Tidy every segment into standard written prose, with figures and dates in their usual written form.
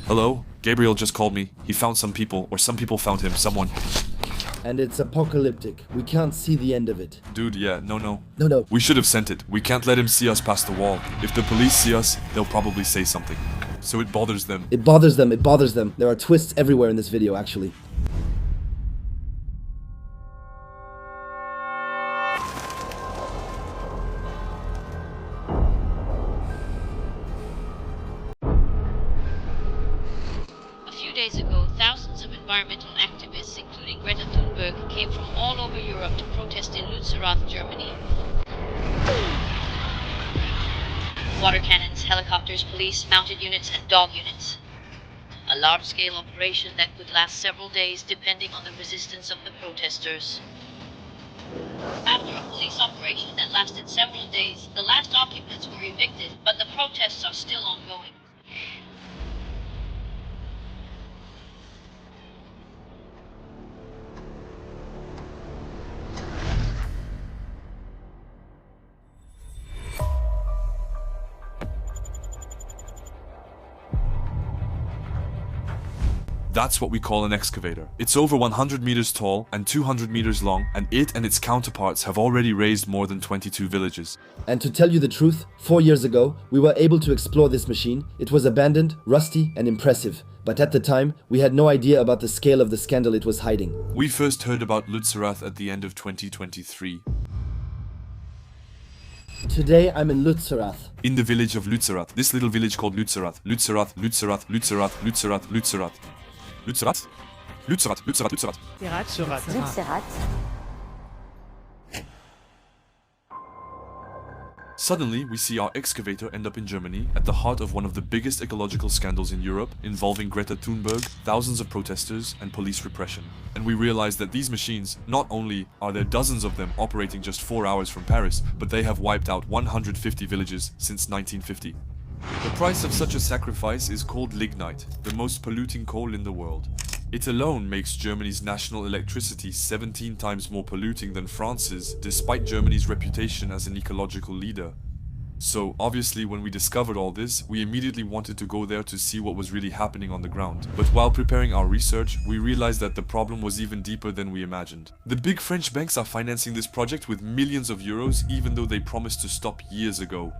Hello? Gabriel just called me. He found some people, or some people found him, someone. And it's apocalyptic. We can't see the end of it. Dude, yeah, no. No. We should have sent it. We can't let him see us past the wall. If the police see us, they'll probably say something. So it bothers them. It bothers them. There are twists everywhere in this video, actually. A few days ago, thousands of environmental activists, including Greta Thunberg, came from all over Europe to protest in Lützerath, Germany. Water cannons, helicopters, police, mounted units, and dog units. A large-scale operation that could last several days depending on the resistance of the protesters. After a police operation that lasted several days, the last occupants were evicted, but the protests are still ongoing. That's what we call an excavator. It's over 100 meters tall and 200 meters long, and it and its counterparts have already raised more than 22 villages. And to tell you the truth, 4 years ago, we were able to explore this machine. It was abandoned, rusty, and impressive. But at the time, we had no idea about the scale of the scandal it was hiding. We first heard about Lützerath at the end of 2023. Today, I'm in Lützerath. In the village of Lützerath. This little village called Lützerath. Lützerath. Suddenly, we see our excavator end up in Germany, at the heart of one of the biggest ecological scandals in Europe, involving Greta Thunberg, thousands of protesters, and police repression. And we realize that these machines, not only are there dozens of them operating just 4 hours from Paris, but they have wiped out 150 villages since 1950. The price of such a sacrifice is called lignite, the most polluting coal in the world. It alone makes Germany's national electricity 17 times more polluting than France's, despite Germany's reputation as an ecological leader. So, obviously, when we discovered all this, we immediately wanted to go there to see what was really happening on the ground. But while preparing our research, we realized that the problem was even deeper than we imagined. The big French banks are financing this project with millions of euros, even though they promised to stop years ago.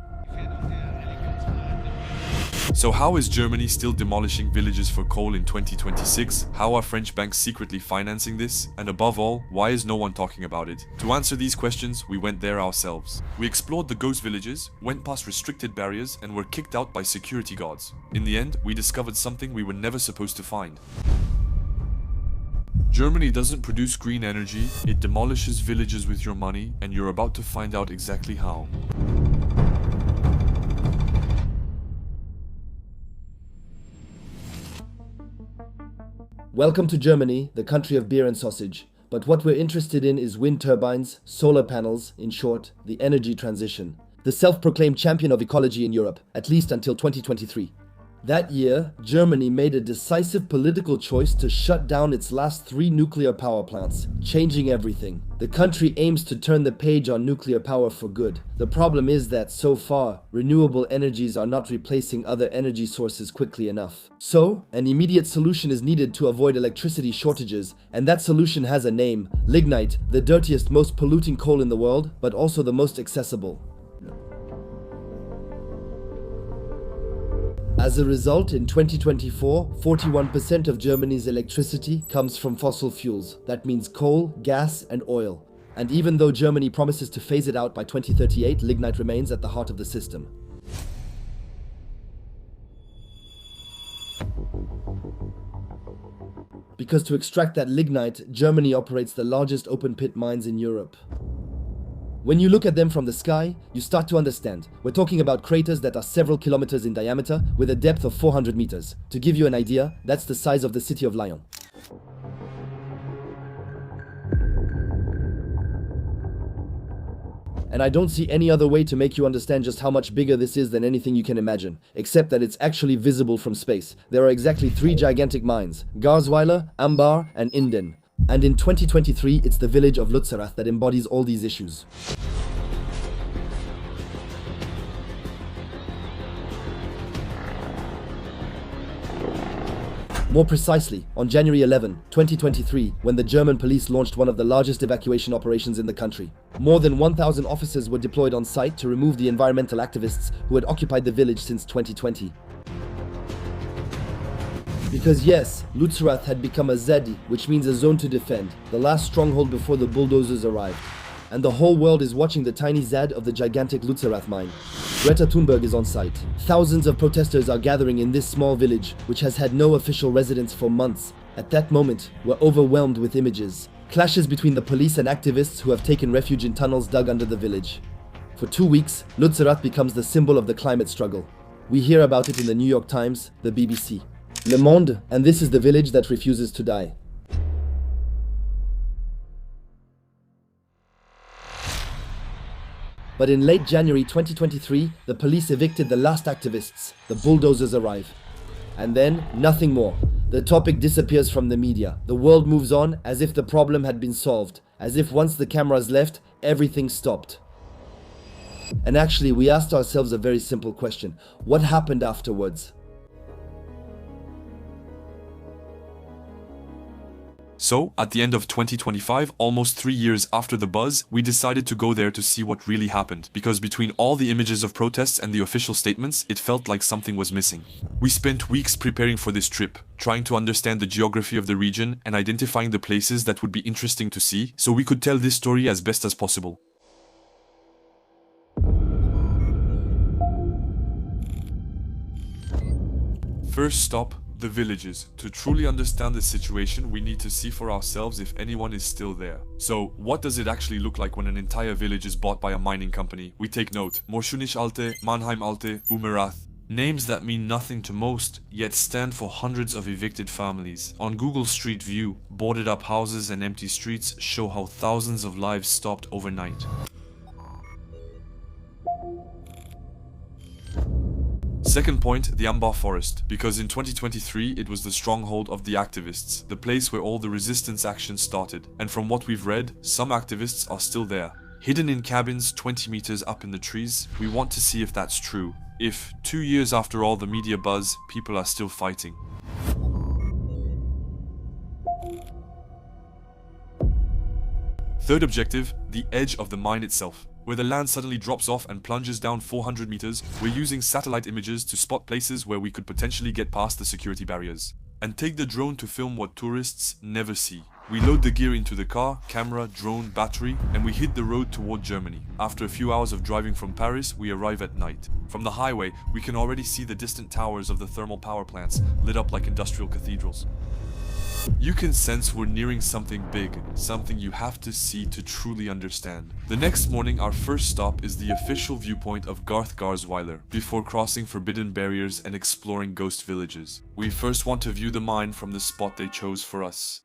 So how is Germany still demolishing villages for coal in 2026? How are French banks secretly financing this? And above all, why is no one talking about it? To answer these questions, we went there ourselves. We explored the ghost villages, went past restricted barriers, and were kicked out by security guards. In the end, we discovered something we were never supposed to find. Germany doesn't produce green energy, it demolishes villages with your money, and you're about to find out exactly how. Welcome to Germany, the country of beer and sausage. But what we're interested in is wind turbines, solar panels, in short, the energy transition. The self-proclaimed champion of ecology in Europe, at least until 2023. That year, Germany made a decisive political choice to shut down its last 3 nuclear power plants, changing everything. The country aims to turn the page on nuclear power for good. The problem is that, so far, renewable energies are not replacing other energy sources quickly enough. So, an immediate solution is needed to avoid electricity shortages, and that solution has a name: lignite, the dirtiest, most polluting coal in the world, but also the most accessible. As a result, in 2024, 41% of Germany's electricity comes from fossil fuels. That means coal, gas, and oil. And even though Germany promises to phase it out by 2038, lignite remains at the heart of the system. Because to extract that lignite, Germany operates the largest open-pit mines in Europe. When you look at them from the sky, you start to understand. We're talking about craters that are several kilometers in diameter with a depth of 400 meters. To give you an idea, that's the size of the city of Lyon. And I don't see any other way to make you understand just how much bigger this is than anything you can imagine, except that it's actually visible from space. There are exactly 3 gigantic mines: Garzweiler, Hambach, and Inden. And in 2023, it's the village of Lützerath that embodies all these issues. More precisely, on January 11, 2023, when the German police launched one of the largest evacuation operations in the country. More than 1,000 officers were deployed on site to remove the environmental activists who had occupied the village since 2020. Because yes, Lützerath had become a ZD, which means a zone to defend, the last stronghold before the bulldozers arrived. And the whole world is watching the tiny ZAD of the gigantic Lützerath mine. Greta Thunberg is on site. Thousands of protesters are gathering in this small village, which has had no official residents for months. At that moment, we're overwhelmed with images. Clashes between the police and activists who have taken refuge in tunnels dug under the village. For 2 weeks, Lützerath becomes the symbol of the climate struggle. We hear about it in the New York Times, the BBC, Le Monde, and this is the village that refuses to die. But in late January 2023, the police evicted the last activists. The bulldozers arrive. And then, nothing more. The topic disappears from the media. The world moves on as if the problem had been solved. As if once the cameras left, everything stopped. And actually, we asked ourselves a very simple question. What happened afterwards? So, at the end of 2025, almost 3 years after the buzz, we decided to go there to see what really happened, because between all the images of protests and the official statements, it felt like something was missing. We spent weeks preparing for this trip, trying to understand the geography of the region and identifying the places that would be interesting to see, so we could tell this story as best as possible. First stop, the villages. To truly understand the situation, we need to see for ourselves if anyone is still there. So, what does it actually look like when an entire village is bought by a mining company? We take note. Morschunisch Alte, Manheim Alte, Lützerath. Names that mean nothing to most, yet stand for hundreds of evicted families. On Google Street View, boarded up houses and empty streets show how thousands of lives stopped overnight. Second point, the Hambach forest, because in 2023 it was the stronghold of the activists, the place where all the resistance action started. And from what we've read, some activists are still there. Hidden in cabins 20 meters up in the trees, we want to see if that's true. If, 2 years after all the media buzz, people are still fighting. Third objective, the edge of the mine itself. Where the land suddenly drops off and plunges down 400 meters, we're using satellite images to spot places where we could potentially get past the security barriers. And take the drone to film what tourists never see. We load the gear into the car, camera, drone, battery, and we hit the road toward Germany. After a few hours of driving from Paris, we arrive at night. From the highway, we can already see the distant towers of the thermal power plants, lit up like industrial cathedrals. You can sense we're nearing something big, something you have to see to truly understand. The next morning, our first stop is the official viewpoint of Garzweiler, before crossing forbidden barriers and exploring ghost villages. We first want to view the mine from the spot they chose for us.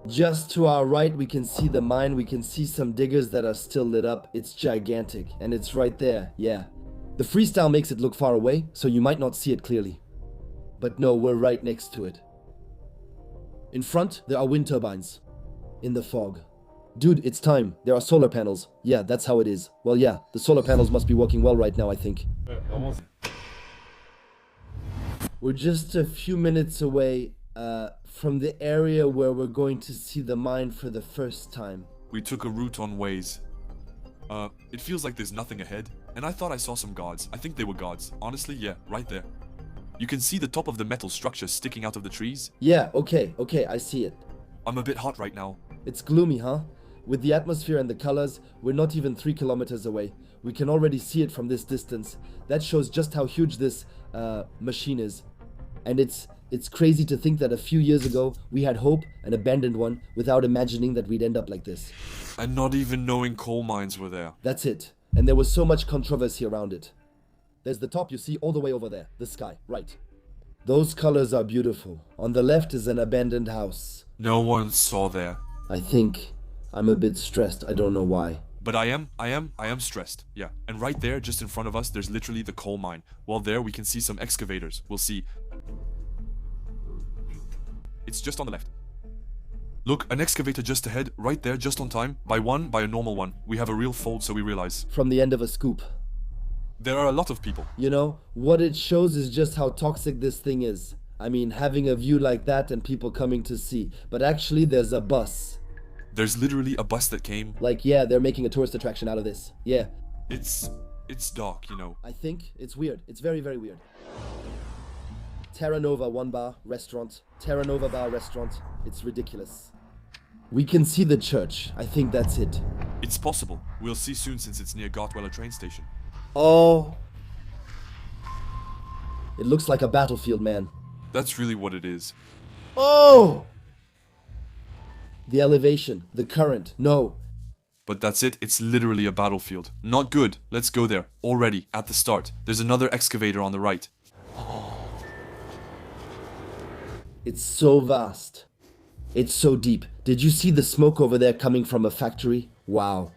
Just to our right, we can see the mine. We can see some diggers that are still lit up. It's gigantic, and it's right there, yeah. The freestyle makes it look far away, so you might not see it clearly. But no, we're right next to it. In front, there are wind turbines. In the fog. Dude, it's time. There are solar panels. Yeah, that's how it is. Well, yeah, the solar panels must be working well right now, I think. We're just a few minutes away from the area where we're going to see the mine for the first time. We took a route on Waze. It feels like there's nothing ahead, and I thought I saw some guards. I think they were guards. Honestly, yeah, right there. You can see the top of the metal structure sticking out of the trees. Yeah, okay, I see it. I'm a bit hot right now. It's gloomy, huh? With the atmosphere and the colors, we're not even 3 kilometers away. We can already see it from this distance. That shows just how huge this machine is. And it's crazy to think that a few years ago, we had hope and abandoned one without imagining that we'd end up like this. And not even knowing coal mines were there. That's it. And there was so much controversy around it. There's the top you see all the way over there, the sky, right. Those colors are beautiful. On the left is an abandoned house. No one saw there. I think I'm a bit stressed, I don't know why. But I am stressed, yeah. And right there, just in front of us, there's literally the coal mine. While there, we can see some excavators. We'll see. It's just on the left. Look, an excavator just ahead, right there, just on time. By a normal one. We have a real fold, so we realize. From the end of a scoop. There are a lot of people. You know, what it shows is just how toxic this thing is. I mean, having a view like that and people coming to see. But actually, there's a bus. There's literally a bus that came. Like, yeah, they're making a tourist attraction out of this. Yeah. It's dark, you know. I think it's weird. It's very, very weird. Terra Nova 1 bar, restaurant. Terra Nova bar, restaurant. It's ridiculous. We can see the church. I think that's it. It's possible. We'll see soon since it's near Garzweiler train station. Oh. It looks like a battlefield, man. That's really what it is. Oh! The elevation, the current, no. But that's it, it's literally a battlefield. Not good. Let's go there. Already, at the start. There's another excavator on the right. It's so vast. It's so deep. Did you see the smoke over there coming from a factory? Wow.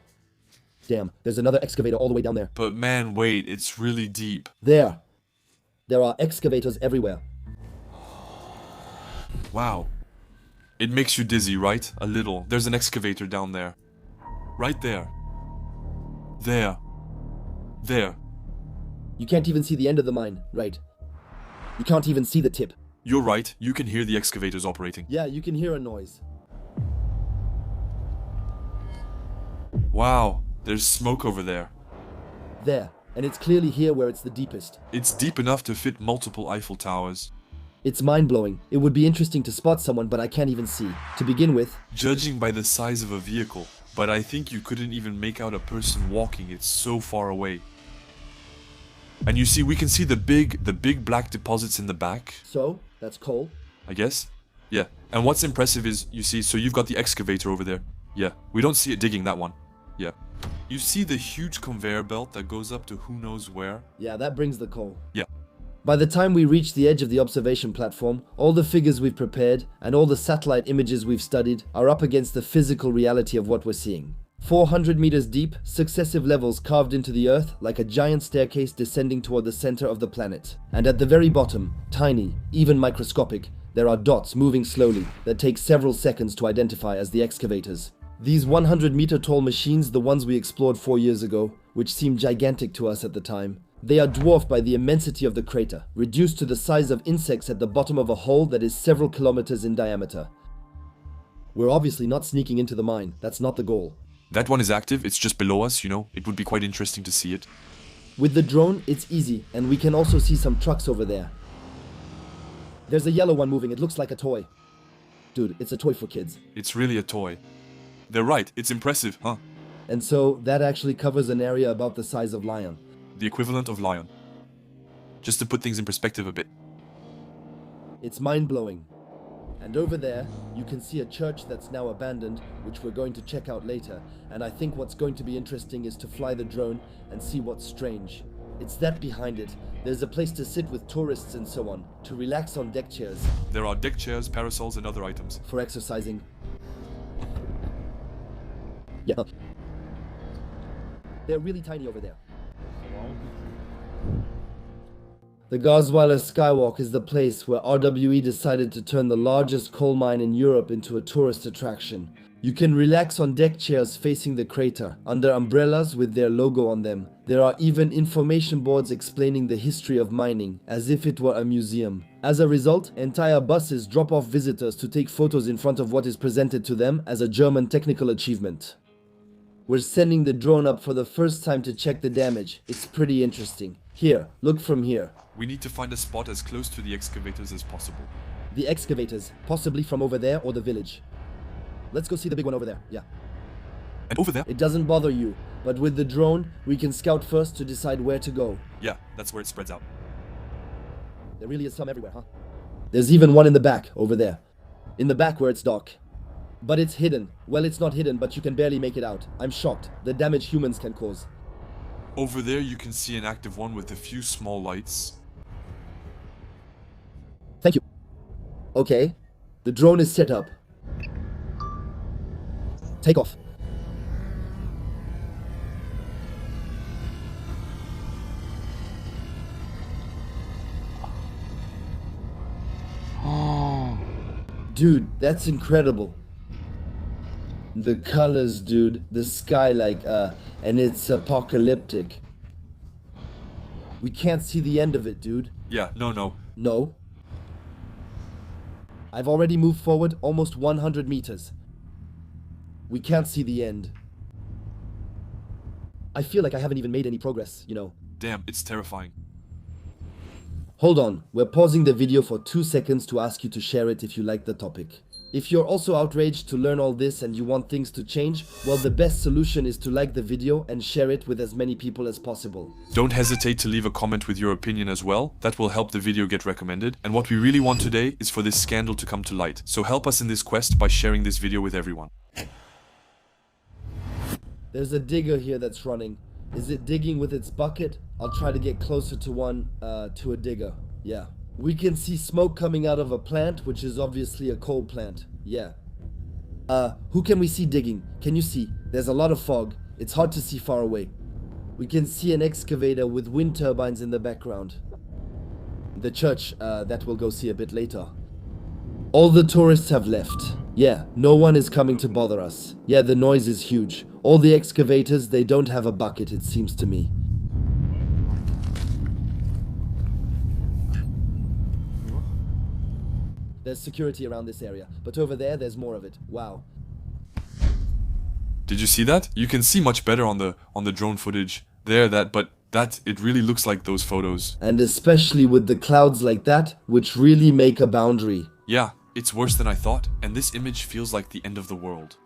Damn, there's another excavator all the way down there. But man, wait, it's really deep. There. There are excavators everywhere. Wow. It makes you dizzy, right? A little. There's an excavator down there. Right there. There. There. You can't even see the end of the mine, right? You can't even see the tip. You're right, you can hear the excavators operating. Yeah, you can hear a noise. Wow, there's smoke over there. There. And it's clearly here where it's the deepest. It's deep enough to fit multiple Eiffel Towers. It's mind-blowing. It would be interesting to spot someone, but I can't even see. To begin with, Judging by the size of a vehicle, but I think you couldn't even make out a person walking, it's so far away. And you see, we can see the big black deposits in the back, so, that's coal. I guess? Yeah. And what's impressive is, you see, so you've got the excavator over there. Yeah, we don't see it digging that one. Yeah. You see the huge conveyor belt that goes up to who knows where? Yeah, that brings the coal. Yeah. By the time we reach the edge of the observation platform, all the figures we've prepared and all the satellite images we've studied are up against the physical reality of what we're seeing. 400 meters deep, successive levels carved into the earth like a giant staircase descending toward the center of the planet. And at the very bottom, tiny, even microscopic, there are dots moving slowly that take several seconds to identify as the excavators. These 100-meter tall machines, the ones we explored 4 years ago, which seemed gigantic to us at the time, they are dwarfed by the immensity of the crater, reduced to the size of insects at the bottom of a hole that is several kilometers in diameter. We're obviously not sneaking into the mine, that's not the goal. That one is active, it's just below us, you know, it would be quite interesting to see it. With the drone, it's easy, and we can also see some trucks over there. There's a yellow one moving, it looks like a toy. Dude, it's a toy for kids. It's really a toy. They're right, it's impressive, huh? And so, that actually covers an area about the size of Lyon. The equivalent of Lion. Just to put things in perspective a bit. It's mind-blowing. And over there, you can see a church that's now abandoned, which we're going to check out later, and I think what's going to be interesting is to fly the drone and see what's strange. It's that behind it. There's a place to sit with tourists and so on, to relax on deck chairs. There are deck chairs, parasols, and other items. For exercising. Yeah. They're really tiny over there. The Garzweiler Skywalk is the place where RWE decided to turn the largest coal mine in Europe into a tourist attraction. You can relax on deck chairs facing the crater, under umbrellas with their logo on them. There are even information boards explaining the history of mining, as if it were a museum. As a result, entire buses drop off visitors to take photos in front of what is presented to them as a German technical achievement. We're sending the drone up for the first time to check the damage. It's pretty interesting. Here, look from here. We need to find a spot as close to the excavators as possible. The excavators, possibly from over there or the village. Let's go see the big one over there, yeah. And over there? It doesn't bother you, but with the drone, we can scout first to decide where to go. Yeah, that's where it spreads out. There really is some everywhere, huh? There's even one in the back, over there. In the back where it's dark. But it's hidden. Well, it's not hidden, but you can barely make it out. I'm shocked. The damage humans can cause. Over there you can see an active one with a few small lights. Thank you. Okay. The drone is set up. Take off. Dude, that's incredible. The colors, dude. The sky and it's apocalyptic. We can't see the end of it, dude. Yeah, no. No. I've already moved forward almost 100 meters. We can't see the end. I feel like I haven't even made any progress, you know. Damn, it's terrifying. Hold on, we're pausing the video for 2 seconds to ask you to share it if you like the topic. If you're also outraged to learn all this and you want things to change, well, the best solution is to like the video and share it with as many people as possible. Don't hesitate to leave a comment with your opinion as well. That will help the video get recommended. And what we really want today is for this scandal to come to light. So help us in this quest by sharing this video with everyone. There's a digger here that's running. Is it digging with its bucket? I'll try to get closer to a digger. Yeah. We can see smoke coming out of a plant, which is obviously a coal plant. Yeah. Who can we see digging? Can you see? There's a lot of fog. It's hard to see far away. We can see an excavator with wind turbines in the background. The church, that we'll go see a bit later. All the tourists have left. Yeah, no one is coming to bother us. Yeah, the noise is huge. All the excavators, they don't have a bucket, it seems to me. There's security around this area, but over there, there's more of it. Wow. Did you see that? You can see much better on the drone footage. It really looks like those photos. And especially with the clouds like that, which really make a boundary. Yeah, it's worse than I thought, and this image feels like the end of the world.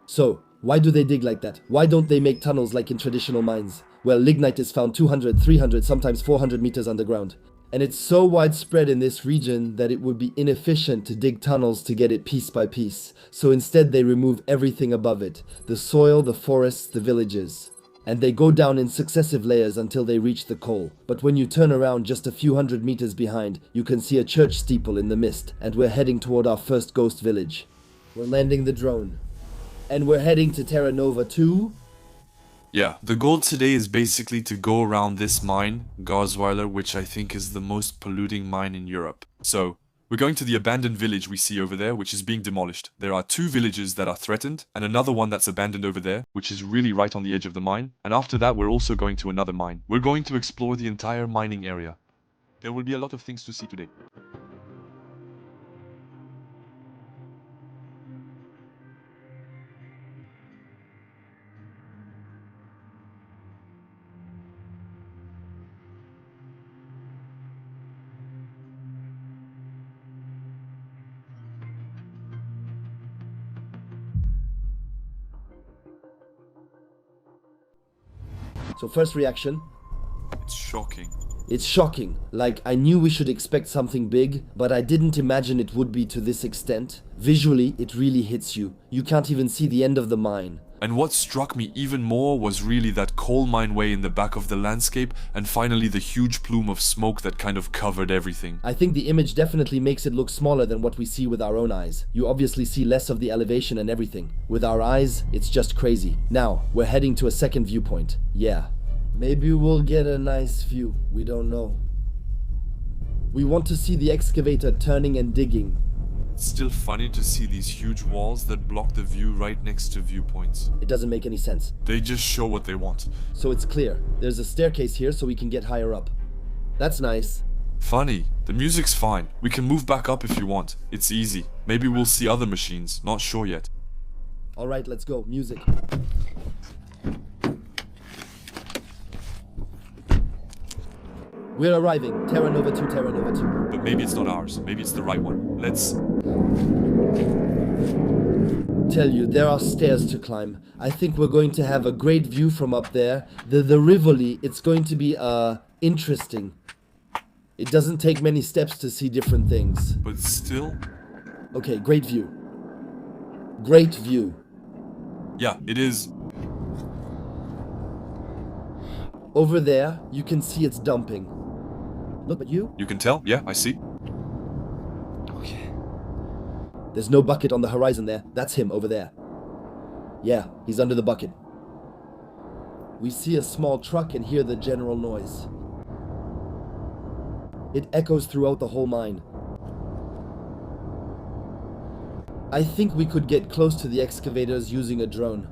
So, why do they dig like that? Why don't they make tunnels like in traditional mines? Well, lignite is found 200, 300, sometimes 400 meters underground. And it's so widespread in this region that it would be inefficient to dig tunnels to get it piece by piece. So instead they remove everything above it. The soil, the forests, the villages. And they go down in successive layers until they reach the coal. But when you turn around just a few hundred meters behind, you can see a church steeple in the mist. And we're heading toward our first ghost village. We're landing the drone. And we're heading to Terra Nova 2. Yeah, the goal today is basically to go around this mine, Garzweiler, which I think is the most polluting mine in Europe. So, we're going to the abandoned village we see over there, which is being demolished. There are 2 villages that are threatened, and another one that's abandoned over there, which is really right on the edge of the mine. And after that, we're also going to another mine. We're going to explore the entire mining area. There will be a lot of things to see today. So first reaction. It's shocking. It's shocking. Like, I knew we should expect something big, but I didn't imagine it would be to this extent. Visually, it really hits you. You can't even see the end of the mine. And what struck me even more was really that coal mine way in the back of the landscape, and finally the huge plume of smoke that kind of covered everything. I think the image definitely makes it look smaller than what we see with our own eyes. You obviously see less of the elevation and everything. With our eyes, it's just crazy. Now, we're heading to a second viewpoint. Yeah. Maybe we'll get a nice view. We don't know. We want to see the excavator turning and digging. It's still funny to see these huge walls that block the view right next to viewpoints. It doesn't make any sense. They just show what they want. So it's clear. There's a staircase here so we can get higher up. That's nice. Funny. The music's fine. We can move back up if you want. It's easy. Maybe we'll see other machines. Not sure yet. Alright, let's go. Music. We're arriving. Terra Nova 2, Terra Nova 2. But maybe it's not ours. Maybe it's the right one. Let's... Tell you, there are stairs to climb. I think we're going to have a great view from up there. The Rivoli, it's going to be, interesting. It doesn't take many steps to see different things. But still... Okay, great view. Great view. Yeah, it is. Over there, you can see it's dumping. Look at you. You can tell? Yeah, I see. Okay. There's no bucket on the horizon there. That's him over there. Yeah, he's under the bucket. We see a small truck and hear the general noise. It echoes throughout the whole mine. I think we could get close to the excavators using a drone.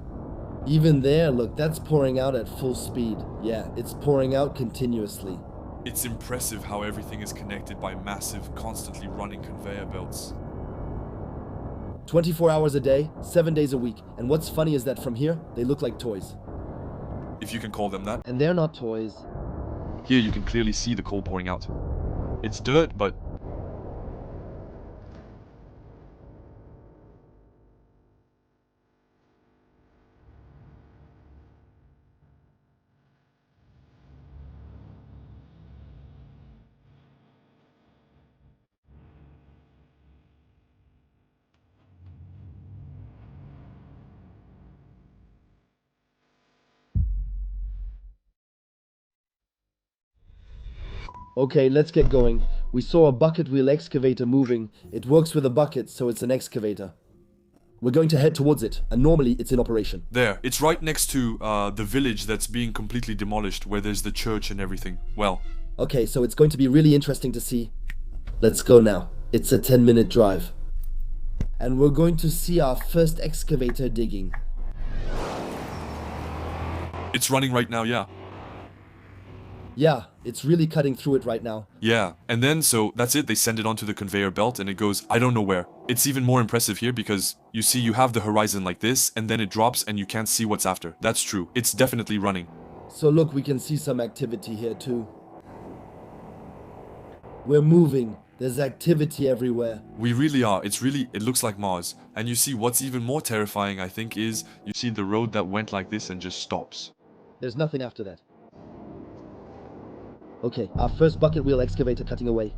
Even there, look, that's pouring out at full speed. Yeah, it's pouring out continuously. It's impressive how everything is connected by massive, constantly running conveyor belts. 24 hours a day, 7 days a week. And what's funny is that from here, they look like toys. If you can call them that. And they're not toys. Here you can clearly see the coal pouring out. It's dirt, but... Okay, let's get going. We saw a bucket wheel excavator moving. It works with a bucket, so it's an excavator. We're going to head towards it, and normally it's in operation. There, it's right next to the village that's being completely demolished, where there's the church and everything. Well, Okay, so it's going to be really interesting to see. Let's go now. It's a 10-minute drive. And we're going to see our first excavator digging. it's running right now, yeah. Yeah, it's really cutting through it right now. Yeah, and then, so that's it, they send it onto the conveyor belt and it goes, I don't know where. It's even more impressive here because, you see, you have the horizon like this, and then it drops and you can't see what's after. That's true, it's definitely running. So look, we can see some activity here too. We're moving. There's activity everywhere. We really are, it looks like Mars. And you see, what's even more terrifying, I think, is, you see the road that went like this and just stops. There's nothing after that. Okay, our first bucket wheel excavator cutting away.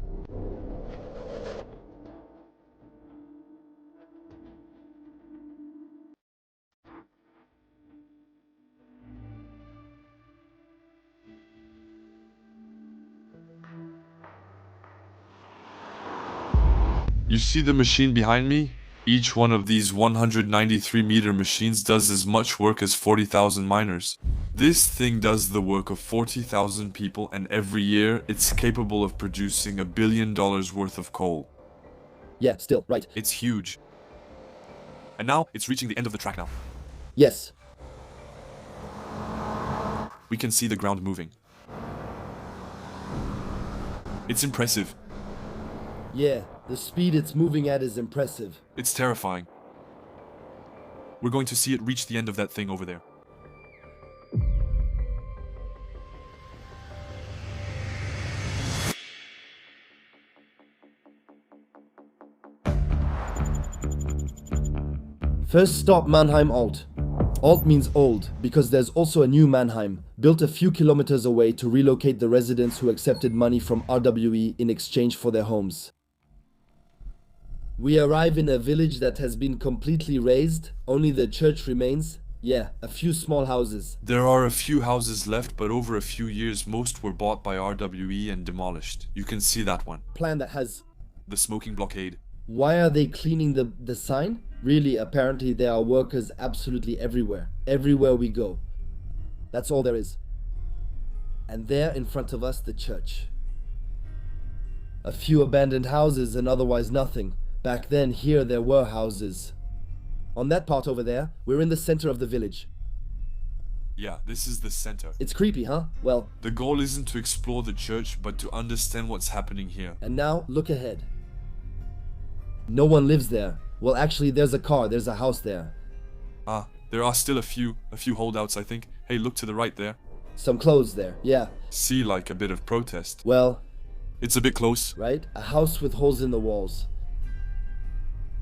You see the machine behind me? Each one of these 193-meter machines does as much work as 40,000 miners. This thing does the work of 40,000 people, and every year it's capable of producing $1 billion worth of coal. Yeah, still, right. It's huge. And now it's reaching the end of the track now. Yes. We can see the ground moving. It's impressive. Yeah, the speed it's moving at is impressive. It's terrifying. We're going to see it reach the end of that thing over there. First stop, Manheim Alt. Alt means old, because there's also a new Manheim, built a few kilometers away to relocate the residents who accepted money from RWE in exchange for their homes. We arrive in a village that has been completely razed, only the church remains. Yeah, a few small houses. There are a few houses left, but over a few years most were bought by RWE and demolished. You can see that one. Plan that has... The smoking blockade. Why are they cleaning the sign? Really, apparently there are workers absolutely everywhere. Everywhere we go. That's all there is. And there in front of us, the church. A few abandoned houses and otherwise nothing. Back then, here there were houses. On that part over there, we're in the center of the village. Yeah, this is the center. It's creepy, huh? Well, The goal isn't to explore the church, but to understand what's happening here. and now, look ahead. No one lives there. Well, actually, there's a car, there's a house there. Ah, there are still a few holdouts, I think. Hey, look to the right there. Some clothes there, yeah. See, like a bit of protest. Well, It's a bit close. right? A house with holes in the walls.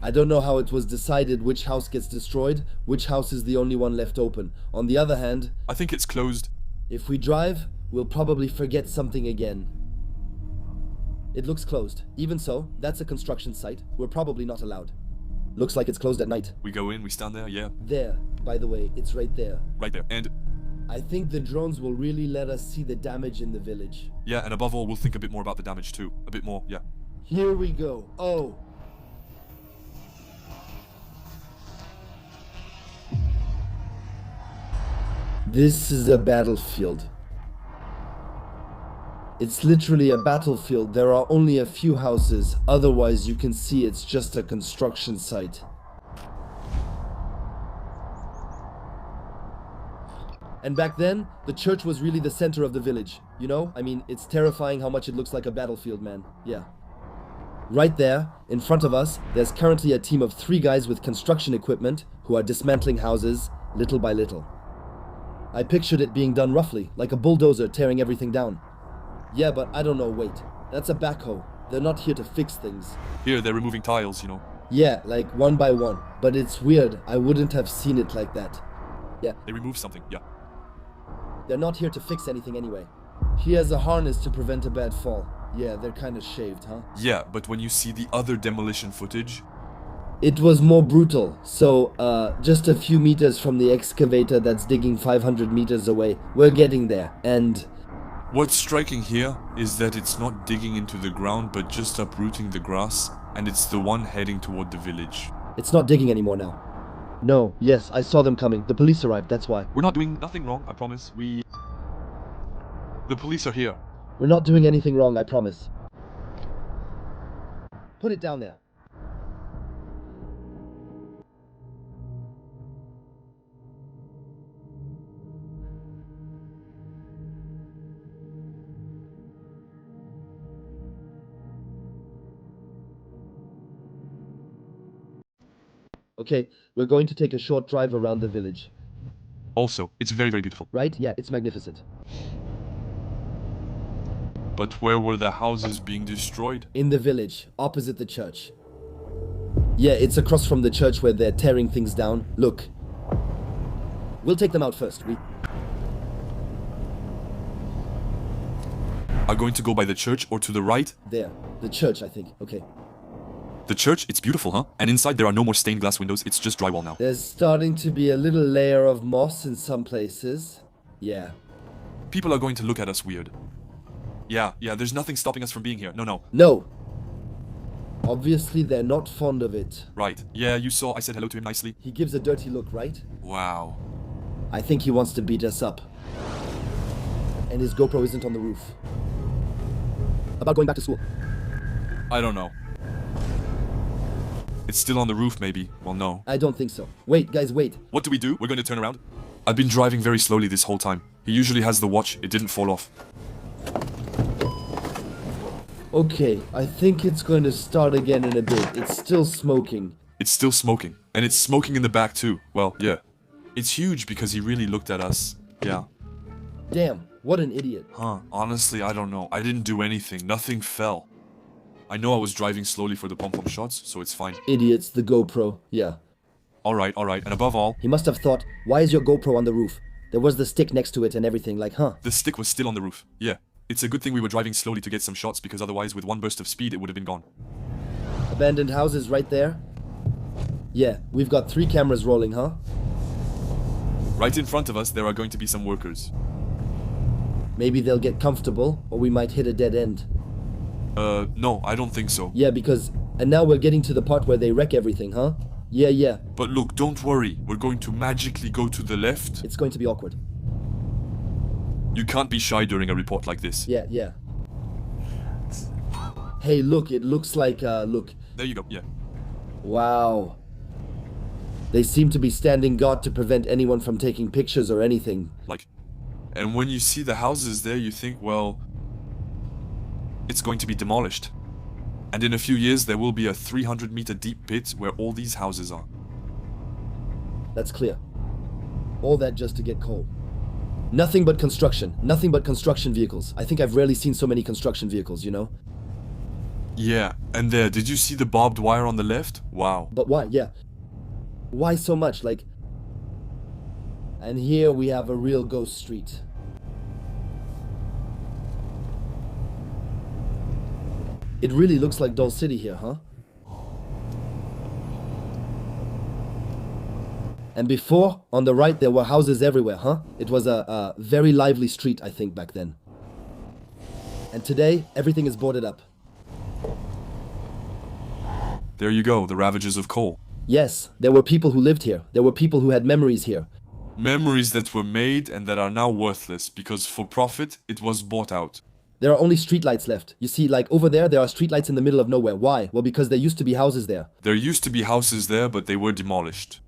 I don't know how it was decided which house gets destroyed, which house is the only one left open. On the other hand, I think it's closed. if we drive, we'll probably forget something again. It looks closed. Even so, that's a construction site. We're probably not allowed. Looks like it's closed at night. We go in, we stand there, yeah. There, by the way, it's right there. Right there. And, I think the drones will really let us see the damage in the village. yeah, and above all, we'll think a bit more about the damage too. A bit more, yeah. Here we go. Oh. This is a battlefield. It's literally a battlefield. There are only a few houses. Otherwise, you can see it's just a construction site. And back then, the church was really the center of the village. You know? I mean, it's terrifying how much it looks like a battlefield, man. Yeah. Right there, in front of us, there's currently a team of 3 guys with construction equipment who are dismantling houses, little by little. I pictured it being done roughly, like a bulldozer tearing everything down. Yeah, but I don't know, wait. That's a backhoe. They're not here to fix things. Here, they're removing tiles, you know. Yeah, like one by one. But it's weird, I wouldn't have seen it like that. Yeah. They remove something, yeah. They're not here to fix anything anyway. He has a harness to prevent a bad fall. Yeah, they're kinda shaved, huh? Yeah, but when you see the other demolition footage, it was more brutal. So, just a few meters from the excavator that's digging 500 meters away. We're getting there, and... what's striking here is that it's not digging into the ground, but just uprooting the grass, and it's the one heading toward the village. It's not digging anymore now. No, yes, I saw them coming. The police arrived, that's why. We're not doing nothing wrong, I promise. The police are here. We're not doing anything wrong, I promise. Put it down there. Okay, we're going to take a short drive around the village. Also, it's very, very beautiful. Right? Yeah, it's magnificent. But where were the houses being destroyed? In the village, opposite the church. Yeah, it's across from the church where they're tearing things down. Look. We'll take them out first. Are going to go by the church or to the right? There. The church, I think. Okay. The church, it's beautiful, huh? And inside there are no more stained glass windows, it's just drywall now. There's starting to be a little layer of moss in some places. Yeah. People are going to look at us weird. Yeah, there's nothing stopping us from being here. No. No. Obviously, they're not fond of it. Right. Yeah, you saw I said hello to him nicely. He gives a dirty look, right? Wow. I think he wants to beat us up. And his GoPro isn't on the roof. About going back to school. I don't know. It's still on the roof, maybe. Well, no. I don't think so. Wait, guys, wait. What do? We're going to turn around? I've been driving very slowly this whole time. He usually has the watch. It didn't fall off. Okay, I think it's going to start again in a bit. It's still smoking. It's still smoking. And it's smoking in the back too. Well, yeah. It's huge because he really looked at us. Yeah. Damn, what an idiot. Huh, honestly, I don't know. I didn't do anything. Nothing fell. I know I was driving slowly for the pom-pom shots, so it's fine. Idiots, the GoPro. Yeah. Alright. And above all... he must have thought, why is your GoPro on the roof? There was the stick next to it and everything, like, huh? The stick was still on the roof. Yeah. It's a good thing we were driving slowly to get some shots, because otherwise with one burst of speed it would have been gone. Abandoned houses right there? Yeah, we've got 3 cameras rolling, huh? Right in front of us there are going to be some workers. Maybe they'll get comfortable, or we might hit a dead end. No, I don't think so. Yeah, because... and now we're getting to the part where they wreck everything, huh? Yeah. But look, don't worry. We're going to magically go to the left. It's going to be awkward. You can't be shy during a report like this. Yeah. Hey, look, it looks like, look. There you go, yeah. Wow. They seem to be standing guard to prevent anyone from taking pictures or anything. Like, and when you see the houses there, you think, well, it's going to be demolished. And in a few years, there will be a 300-meter deep pit where all these houses are. That's clear. All that just to get coal. Nothing but construction. Nothing but construction vehicles. I think I've rarely seen so many construction vehicles, you know? Yeah, and there, did you see the barbed wire on the left? Wow. But why? Yeah. Why so much? Like... and here we have a real ghost street. It really looks like Doll City here, huh? And before, on the right, there were houses everywhere, huh? It was a very lively street, I think, back then. And today, everything is boarded up. There you go, the ravages of coal. Yes, there were people who lived here. There were people who had memories here. Memories that were made and that are now worthless, because for profit, it was bought out. There are only streetlights left. You see, like over there are streetlights in the middle of nowhere. Why? Well, because there used to be houses there. There used to be houses there, but they were demolished.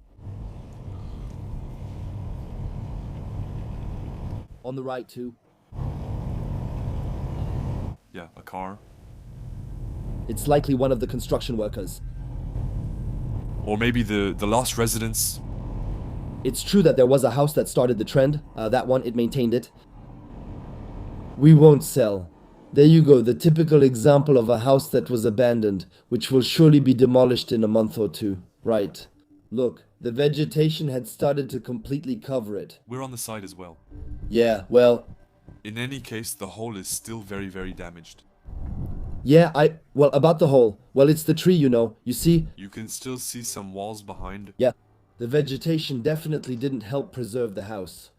On the right too. Yeah, a car. It's likely one of the construction workers. Or maybe the last residence. It's true that there was a house that started the trend. That one, it maintained it. We won't sell. There you go, the typical example of a house that was abandoned, which will surely be demolished in a month or two. Right. Look, the vegetation had started to completely cover it. We're on the side as well. Yeah, well, In any case, the hole is still very, very damaged. yeah, well, about the hole. Well, it's the tree, you know. You see? You can still see some walls behind. Yeah. The vegetation definitely didn't help preserve the house.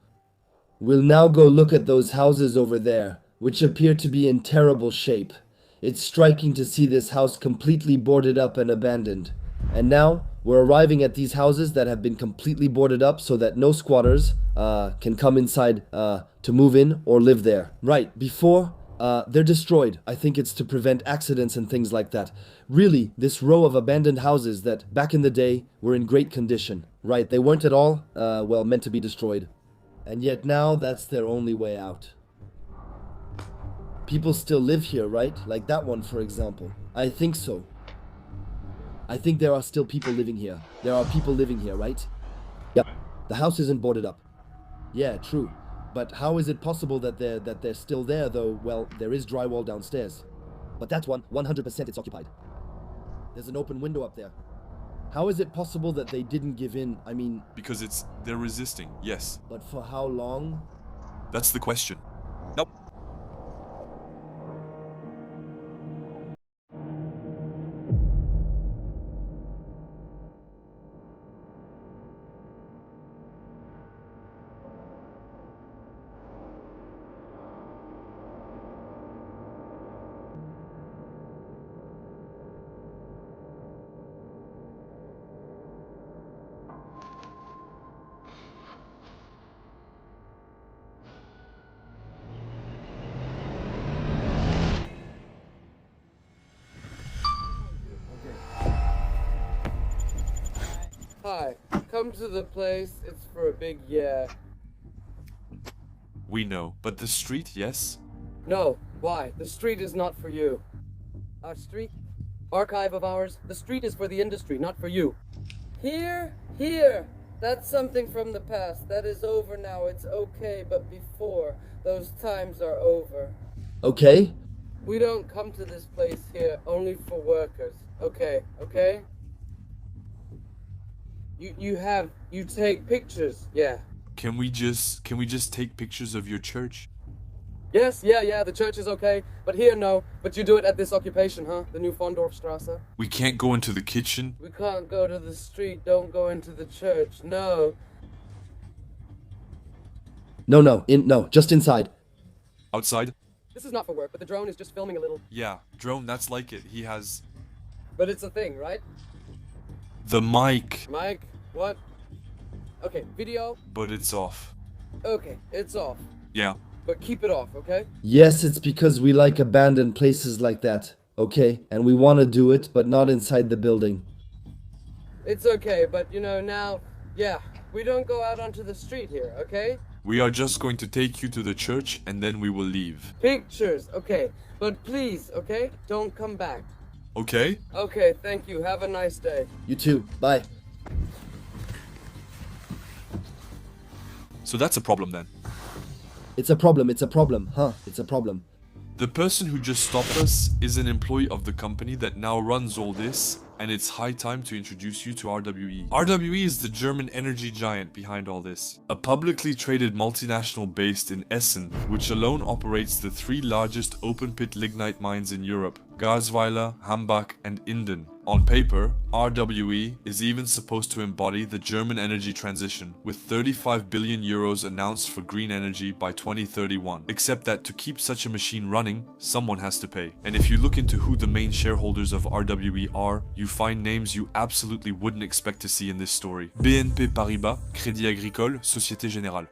We'll now go look at those houses over there, which appear to be in terrible shape. It's striking to see this house completely boarded up and abandoned. And now, we're arriving at these houses that have been completely boarded up so that no squatters can come inside to move in or live there. Right, before, they're destroyed. I think it's to prevent accidents and things like that. Really, this row of abandoned houses that, back in the day, were in great condition. Right, they weren't at all, meant to be destroyed. And yet now, that's their only way out. People still live here, right? Like that one, for example. I think so. I think there are still people living here. There are people living here, right? Yep. The house isn't boarded up. Yeah, true. But how is it possible that they're still there, though? Well, there is drywall downstairs. But that one, 100% it's occupied. There's an open window up there. How is it possible that they didn't give in? I mean... Because they're resisting, yes. But for how long? That's the question. Nope. Hi, come to the place, it's for a big yeah. We know. But the street, yes? No, why? The street is not for you. Our street? Archive of ours? The street is for the industry, not for you. Here? That's something from the past. That is over now. It's okay, but before, those times are over. Okay. We don't come to this place here only for workers. Okay? You take pictures, yeah. Can we just take pictures of your church? Yes, yeah, the church is okay, but here no. But you do it at this occupation, huh? The new Fondorfstrasse? We can't go into the kitchen. We can't go to the street, don't go into the church, no. No, just inside. Outside? This is not for work, but the drone is just filming a little. Yeah, drone, that's like it. He has... But it's a thing, right? the mic. Mic? What? Okay, video? But it's off. Okay, it's off. Yeah. But keep it off, okay? Yes, it's because we like abandoned places like that, okay? And we want to do it, but not inside the building. It's okay, but you know, now, yeah, we don't go out onto the street here, okay? We are just going to take you to the church and then we will leave. Pictures, okay. But please, okay? Don't come back. Okay? Okay, thank you. Have a nice day. You too. Bye. So that's a problem then. It's a problem, it's a problem. It's a problem. The person who just stopped us is an employee of the company that now runs all this, and it's high time to introduce you to RWE. RWE is the German energy giant behind all this. A publicly traded multinational based in Essen, which alone operates the 3 largest open-pit lignite mines in Europe: Garzweiler, Hambach and Inden. On paper, RWE is even supposed to embody the German energy transition, with 35 billion euros announced for green energy by 2031. Except that to keep such a machine running, someone has to pay. And if you look into who the main shareholders of RWE are, you find names you absolutely wouldn't expect to see in this story. BNP Paribas, Crédit Agricole, Société Générale.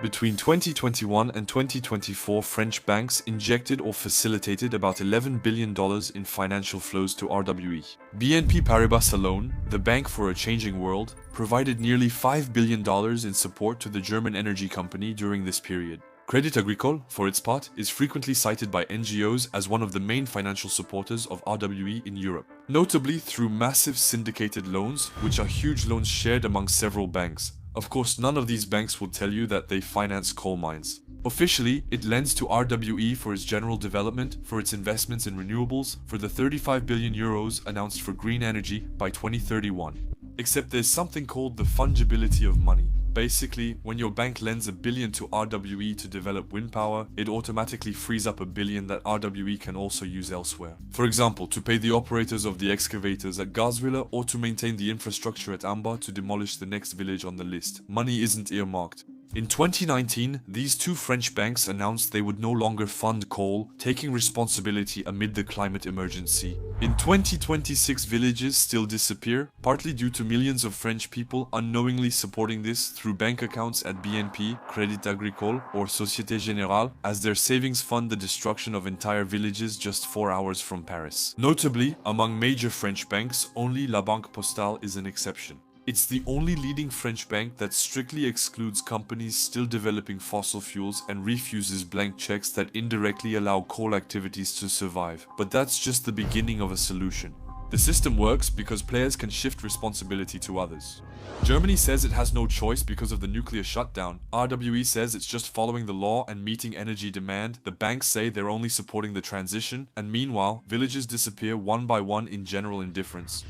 Between 2021 and 2024, French banks injected or facilitated about $11 billion in financial flows to RWE. BNP Paribas alone, the bank for a changing world, provided nearly $5 billion in support to the German energy company during this period. Crédit Agricole, for its part, is frequently cited by NGOs as one of the main financial supporters of RWE in Europe, notably through massive syndicated loans, which are huge loans shared among several banks. Of course, none of these banks will tell you that they finance coal mines. Officially, it lends to RWE for its general development, for its investments in renewables, for the 35 billion euros announced for green energy by 2031. Except there's something called the fungibility of money. Basically, when your bank lends $1 billion to RWE to develop wind power, it automatically frees up $1 billion that RWE can also use elsewhere. For example, to pay the operators of the excavators at Garzweiler or to maintain the infrastructure at Hambach to demolish the next village on the list. Money isn't earmarked. In 2019, these two French banks announced they would no longer fund coal, taking responsibility amid the climate emergency. In 2026, villages still disappear, partly due to millions of French people unknowingly supporting this through bank accounts at BNP, Crédit Agricole, or Société Générale, as their savings fund the destruction of entire villages just 4 hours from Paris. Notably, among major French banks, only La Banque Postale is an exception. It's the only leading French bank that strictly excludes companies still developing fossil fuels and refuses blank checks that indirectly allow coal activities to survive. But that's just the beginning of a solution. The system works because players can shift responsibility to others. Germany says it has no choice because of the nuclear shutdown. RWE says it's just following the law and meeting energy demand. The banks say they're only supporting the transition, and meanwhile, villages disappear one by one in general indifference.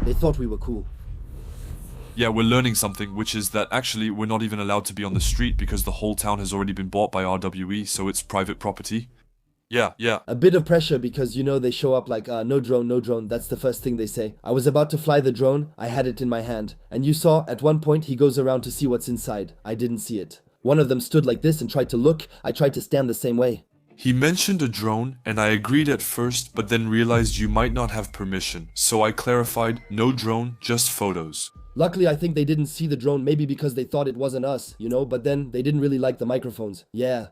They thought we were cool. Yeah, we're learning something, which is that actually we're not even allowed to be on the street because the whole town has already been bought by RWE, so it's private property. Yeah. A bit of pressure because, they show up like, no drone, that's the first thing they say. I was about to fly the drone, I had it in my hand. And you saw, at one point, he goes around to see what's inside. I didn't see it. One of them stood like this and tried to look. I tried to stand the same way. He mentioned a drone, and I agreed at first, but then realized you might not have permission. So I clarified, no drone, just photos. Luckily, I think they didn't see the drone, maybe because they thought it wasn't us, but then they didn't really like the microphones. Yeah.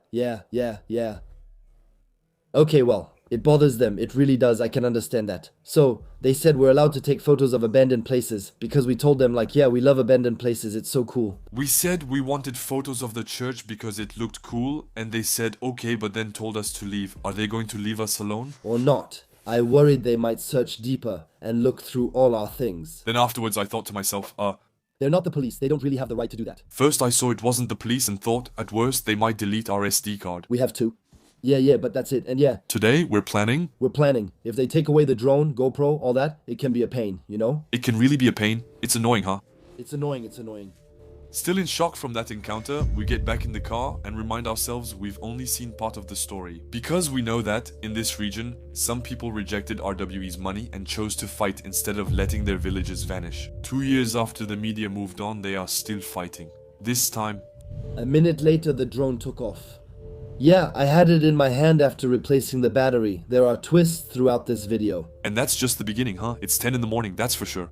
Okay, well, it bothers them, it really does, I can understand that. So, they said we're allowed to take photos of abandoned places, because we told them we love abandoned places, it's so cool. We said we wanted photos of the church because it looked cool, and they said okay, but then told us to leave. Are they going to leave us alone? Or not. I worried they might search deeper and look through all our things. Then afterwards I thought to myself, they're not the police, they don't really have the right to do that. First I saw it wasn't the police and thought, at worst, they might delete our SD card. We have two. Yeah, but that's it, and yeah. Today, we're planning. If they take away the drone, GoPro, all that, it can be a pain, It can really be a pain. It's annoying, huh? It's annoying. Still in shock from that encounter, we get back in the car and remind ourselves we've only seen part of the story. Because we know that, in this region, some people rejected RWE's money and chose to fight instead of letting their villages vanish. 2 years after the media moved on, they are still fighting. This time... A minute later, the drone took off. Yeah, I had it in my hand after replacing the battery. There are twists throughout this video. And that's just the beginning, huh? It's 10 in the morning, that's for sure.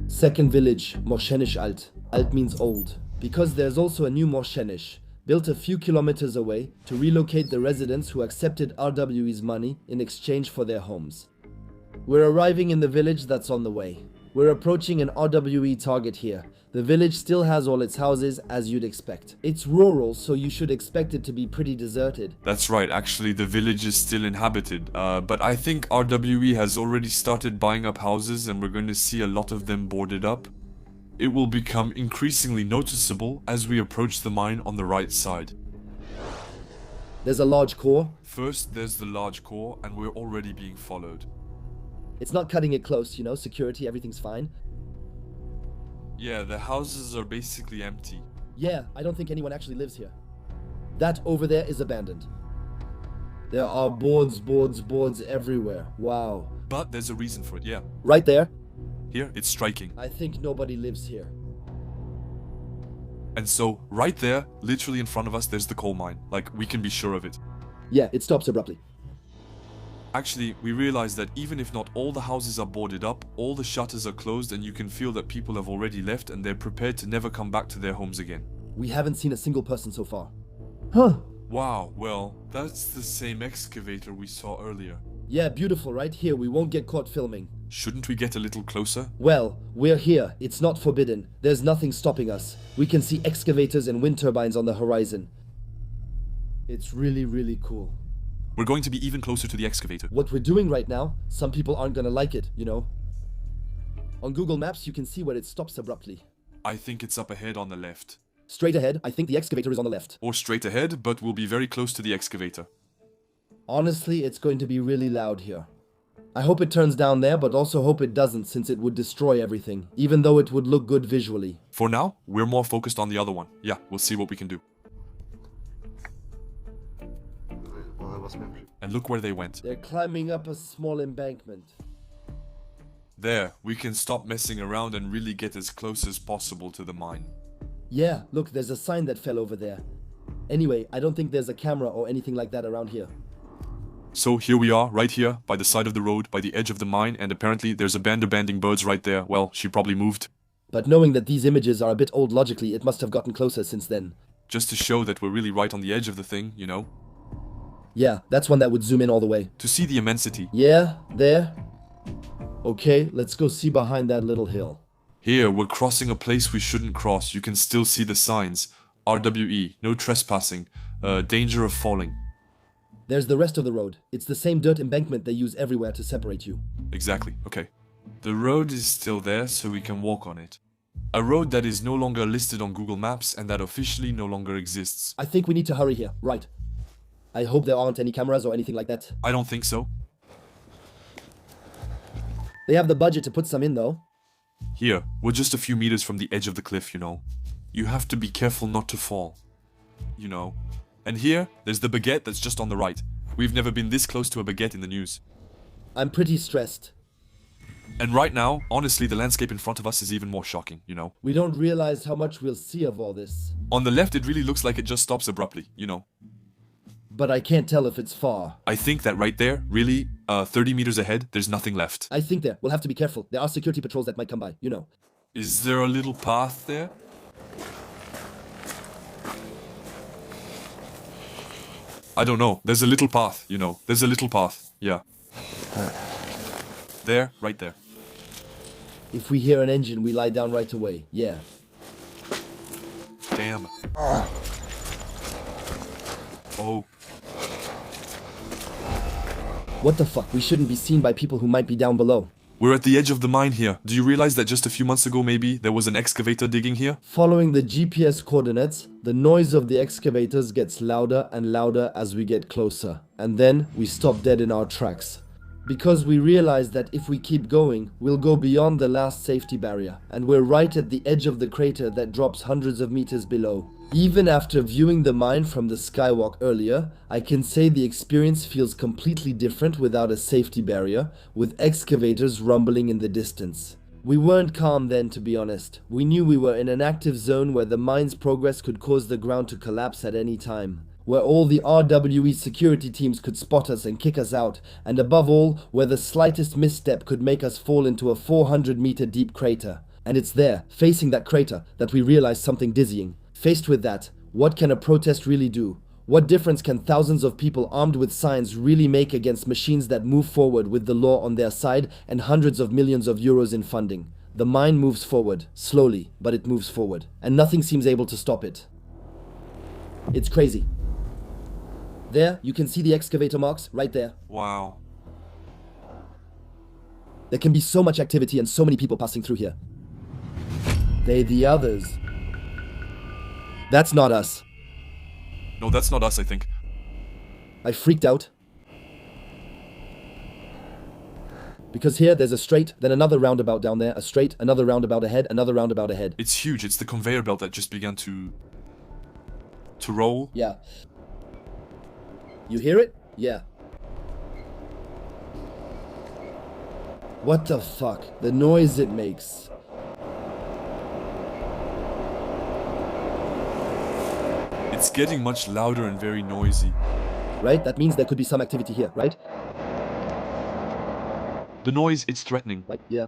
Second village, Morschenisch Alt. Alt means old. Because there's also a new Morschenisch, built a few kilometers away to relocate the residents who accepted RWE's money in exchange for their homes. We're arriving in the village that's on the way. We're approaching an RWE target here. The village still has all its houses, as you'd expect. It's rural, so you should expect it to be pretty deserted. That's right, actually the village is still inhabited, but I think RWE has already started buying up houses and we're going to see a lot of them boarded up. It will become increasingly noticeable as we approach the mine on the right side. There's a large core. First, there's the large core, and we're already being followed. It's not cutting it close, security, everything's fine. Yeah, the houses are basically empty. Yeah, I don't think anyone actually lives here. That over there is abandoned. There are boards everywhere. Wow. But there's a reason for it, yeah. Right there, Here, it's striking. I think nobody lives here. And so, right there, literally in front of us, there's the coal mine. Like, we can be sure of it. Yeah, it stops abruptly. Actually, we realize that even if not all the houses are boarded up, all the shutters are closed and you can feel that people have already left and they're prepared to never come back to their homes again. We haven't seen a single person so far. Huh. Wow, well, that's the same excavator we saw earlier. Yeah, beautiful, right? Here, we won't get caught filming. Shouldn't we get a little closer? Well, we're here. It's not forbidden. There's nothing stopping us. We can see excavators and wind turbines on the horizon. It's really, really cool. We're going to be even closer to the excavator. What we're doing right now, some people aren't gonna like it, you know? On Google Maps, you can see where it stops abruptly. I think it's up ahead on the left. Straight ahead, I think the excavator is on the left. Or straight ahead, but we'll be very close to the excavator. Honestly, it's going to be really loud here. I hope it turns down there, but also hope it doesn't, since it would destroy everything, even though it would look good visually. For now, we're more focused on the other one. Yeah, we'll see what we can do. And look where they went. They're climbing up a small embankment. There, we can stop messing around and really get as close as possible to the mine. Yeah, look, there's a sign that fell over there. Anyway, I don't think there's a camera or anything like that around here. So here we are, right here, by the side of the road, by the edge of the mine, and apparently there's a band of banding birds right there. Well, she probably moved. But knowing that these images are a bit old logically, it must have gotten closer since then. Just to show that we're really right on the edge of the thing, you know? Yeah, that's one that would zoom in all the way. To see the immensity. Yeah, there. Okay, let's go see behind that little hill. Here, we're crossing a place we shouldn't cross. You can still see the signs. RWE, no trespassing, danger of falling. There's the rest of the road. It's the same dirt embankment they use everywhere to separate you. Exactly, okay. The road is still there, so we can walk on it. A road that is no longer listed on Google Maps and that officially no longer exists. I think we need to hurry here, right. I hope there aren't any cameras or anything like that. I don't think so. They have the budget to put some in though. Here, we're just a few meters from the edge of the cliff, you know. You have to be careful not to fall. You know. And here, there's the baguette that's just on the right. We've never been this close to a baguette in the news. I'm pretty stressed. And right now, honestly, the landscape in front of us is even more shocking, you know. We don't realize how much we'll see of all this. On the left, it really looks like it just stops abruptly, you know. But I can't tell if it's far. I think that right there, really, 30 meters ahead, there's nothing left. I think there. We'll have to be careful. There are security patrols that might come by, you know. Is there a little path there? I don't know. There's a little path, you know. There's a little path. Yeah. There, right there. If we hear an engine, we lie down right away. Yeah. Damn. Oh. What the fuck? We shouldn't be seen by people who might be down below. We're at the edge of the mine here. Do you realize that just a few months ago maybe there was an excavator digging here? Following the GPS coordinates, the noise of the excavators gets louder and louder as we get closer. And then we stop dead in our tracks. Because we realize that if we keep going, we'll go beyond the last safety barrier. And we're right at the edge of the crater that drops hundreds of meters below. Even after viewing the mine from the skywalk earlier, I can say the experience feels completely different without a safety barrier, with excavators rumbling in the distance. We weren't calm then, to be honest. We knew we were in an active zone where the mine's progress could cause the ground to collapse at any time, where all the RWE security teams could spot us and kick us out, and above all, where the slightest misstep could make us fall into a 400-meter deep crater. And it's there, facing that crater, that we realized something dizzying. Faced with that, what can a protest really do? What difference can thousands of people armed with signs really make against machines that move forward with the law on their side and hundreds of millions of euros in funding? The mine moves forward, slowly, but it moves forward, and nothing seems able to stop it. It's crazy. There, you can see the excavator marks, right there. Wow. There can be so much activity and so many people passing through here. They the others. That's not us. No, that's not us, I think. I freaked out. Because here, there's a straight, then another roundabout down there, a straight, another roundabout ahead, another roundabout ahead. It's huge. It's the conveyor belt that just began to roll. Yeah. You hear it? Yeah. What the fuck? The noise it makes. It's getting much louder and very noisy. Right? That means there could be some activity here, right? The noise, it's threatening. Right, yeah.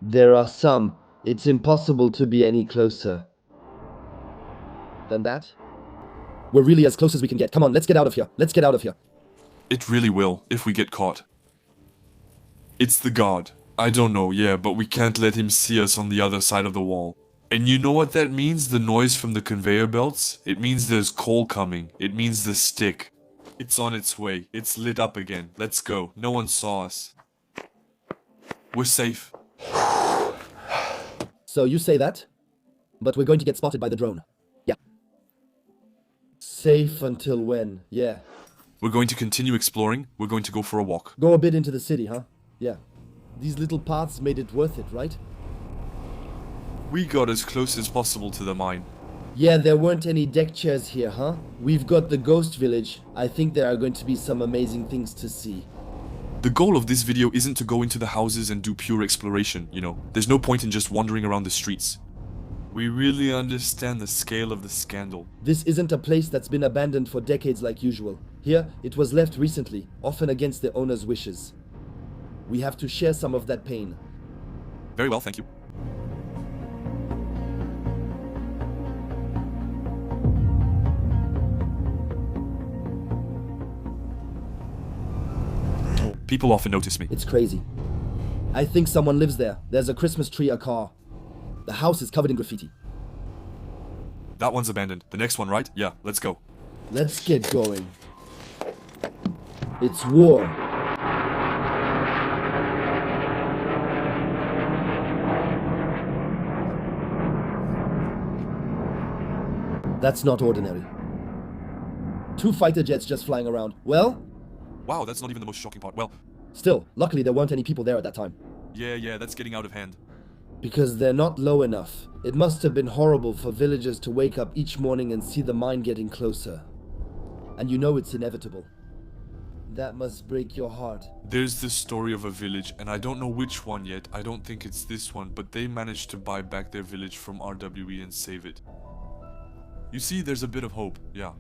There are some. It's impossible to be any closer than that. We're really as close as we can get. Come on, let's get out of here. Let's get out of here. It really will, if we get caught. It's the guard. I don't know, yeah, but we can't let him see us on the other side of the wall. And you know what that means? The noise from the conveyor belts? It means there's coal coming. It means the stick. It's on its way. It's lit up again. Let's go. No one saw us. We're safe. So you say that, but we're going to get spotted by the drone. Yeah. Safe until when? Yeah. We're going to continue exploring. We're going to go for a walk. Go a bit into the city, huh? Yeah. These little paths made it worth it, right? We got as close as possible to the mine. Yeah, there weren't any deck chairs here, huh? We've got the ghost village. I think there are going to be some amazing things to see. The goal of this video isn't to go into the houses and do pure exploration, you know. There's no point in just wandering around the streets. We really understand the scale of the scandal. This isn't a place that's been abandoned for decades like usual. Here, it was left recently, often against the owner's wishes. We have to share some of that pain. Very well, thank you. People often notice me. It's crazy. I think someone lives there. There's a Christmas tree, a car. The house is covered in graffiti. That one's abandoned. The next one, right? Yeah, let's go. Let's get going. It's war. That's not ordinary. 2 fighter jets just flying around. Well, Wow, that's not even the most shocking part. Well, still, luckily there weren't any people there at that time. yeah, that's getting out of hand. Because they're not low enough. It must have been horrible for villagers to wake up each morning and see the mine getting closer. And you know it's inevitable. That must break your heart. There's this story of a village, and I don't know which one yet. I don't think it's this one, but they managed to buy back their village from RWE and save it. You see, there's a bit of hope, yeah.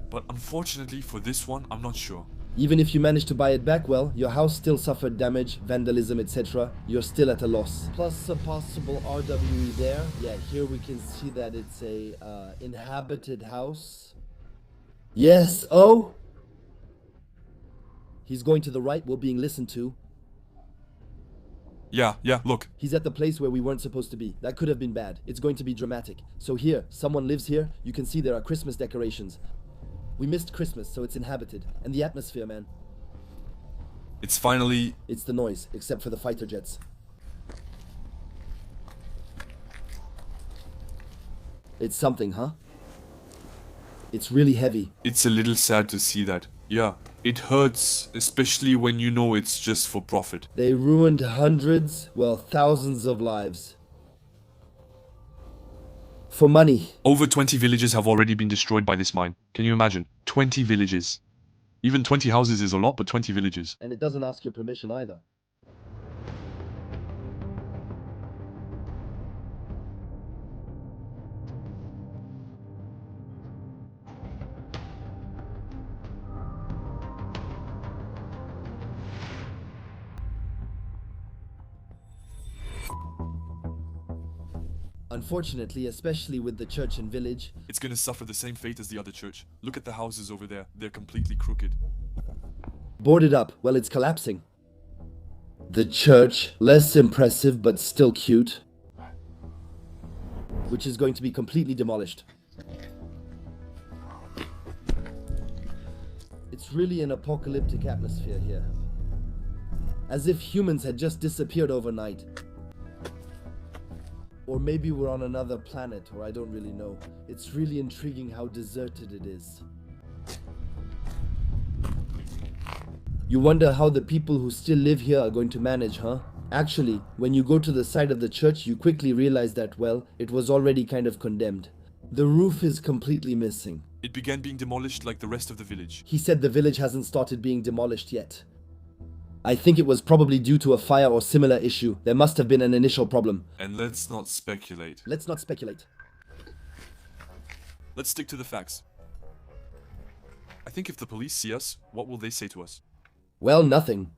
But unfortunately for this one, I'm not sure. Even if you manage to buy it back, well, your house still suffered damage, vandalism, etc. You're still at a loss. Plus a possible RWE there. Yeah, here we can see that it's a inhabited house. Yes, oh! He's going to the right, we're being listened to. Yeah, look. He's at the place where we weren't supposed to be. That could have been bad. It's going to be dramatic. So here, someone lives here. You can see there are Christmas decorations. We missed Christmas, so it's inhabited. And the atmosphere, man. It's finally... It's the noise, except for the fighter jets. It's something, huh? It's really heavy. It's a little sad to see that. Yeah, it hurts, especially when you know it's just for profit. They ruined hundreds, well, thousands of lives. For money. Over 20 villages have already been destroyed by this mine. Can you imagine? 20 villages. Even 20 houses is a lot, but 20 villages. And it doesn't ask your permission either. Unfortunately, especially with the church and village, It's gonna suffer the same fate as the other church. Look at the houses over there. They're completely crooked. boarded up, well, it's collapsing. The church, less impressive but still cute, which is going to be completely demolished. It's really an apocalyptic atmosphere here. as if humans had just disappeared overnight. Or maybe we're on another planet, or I don't really know. It's really intriguing how deserted it is. You wonder how the people who still live here are going to manage, huh? Actually, when you go to the side of the church, you quickly realize that, well, it was already kind of condemned. The roof is completely missing. It began being demolished like the rest of the village. He said the village hasn't started being demolished yet. I think it was probably due to a fire or similar issue. There must have been an initial problem. And let's not speculate. Let's not speculate. Let's stick to the facts. I think if the police see us, what will they say to us? Well, nothing.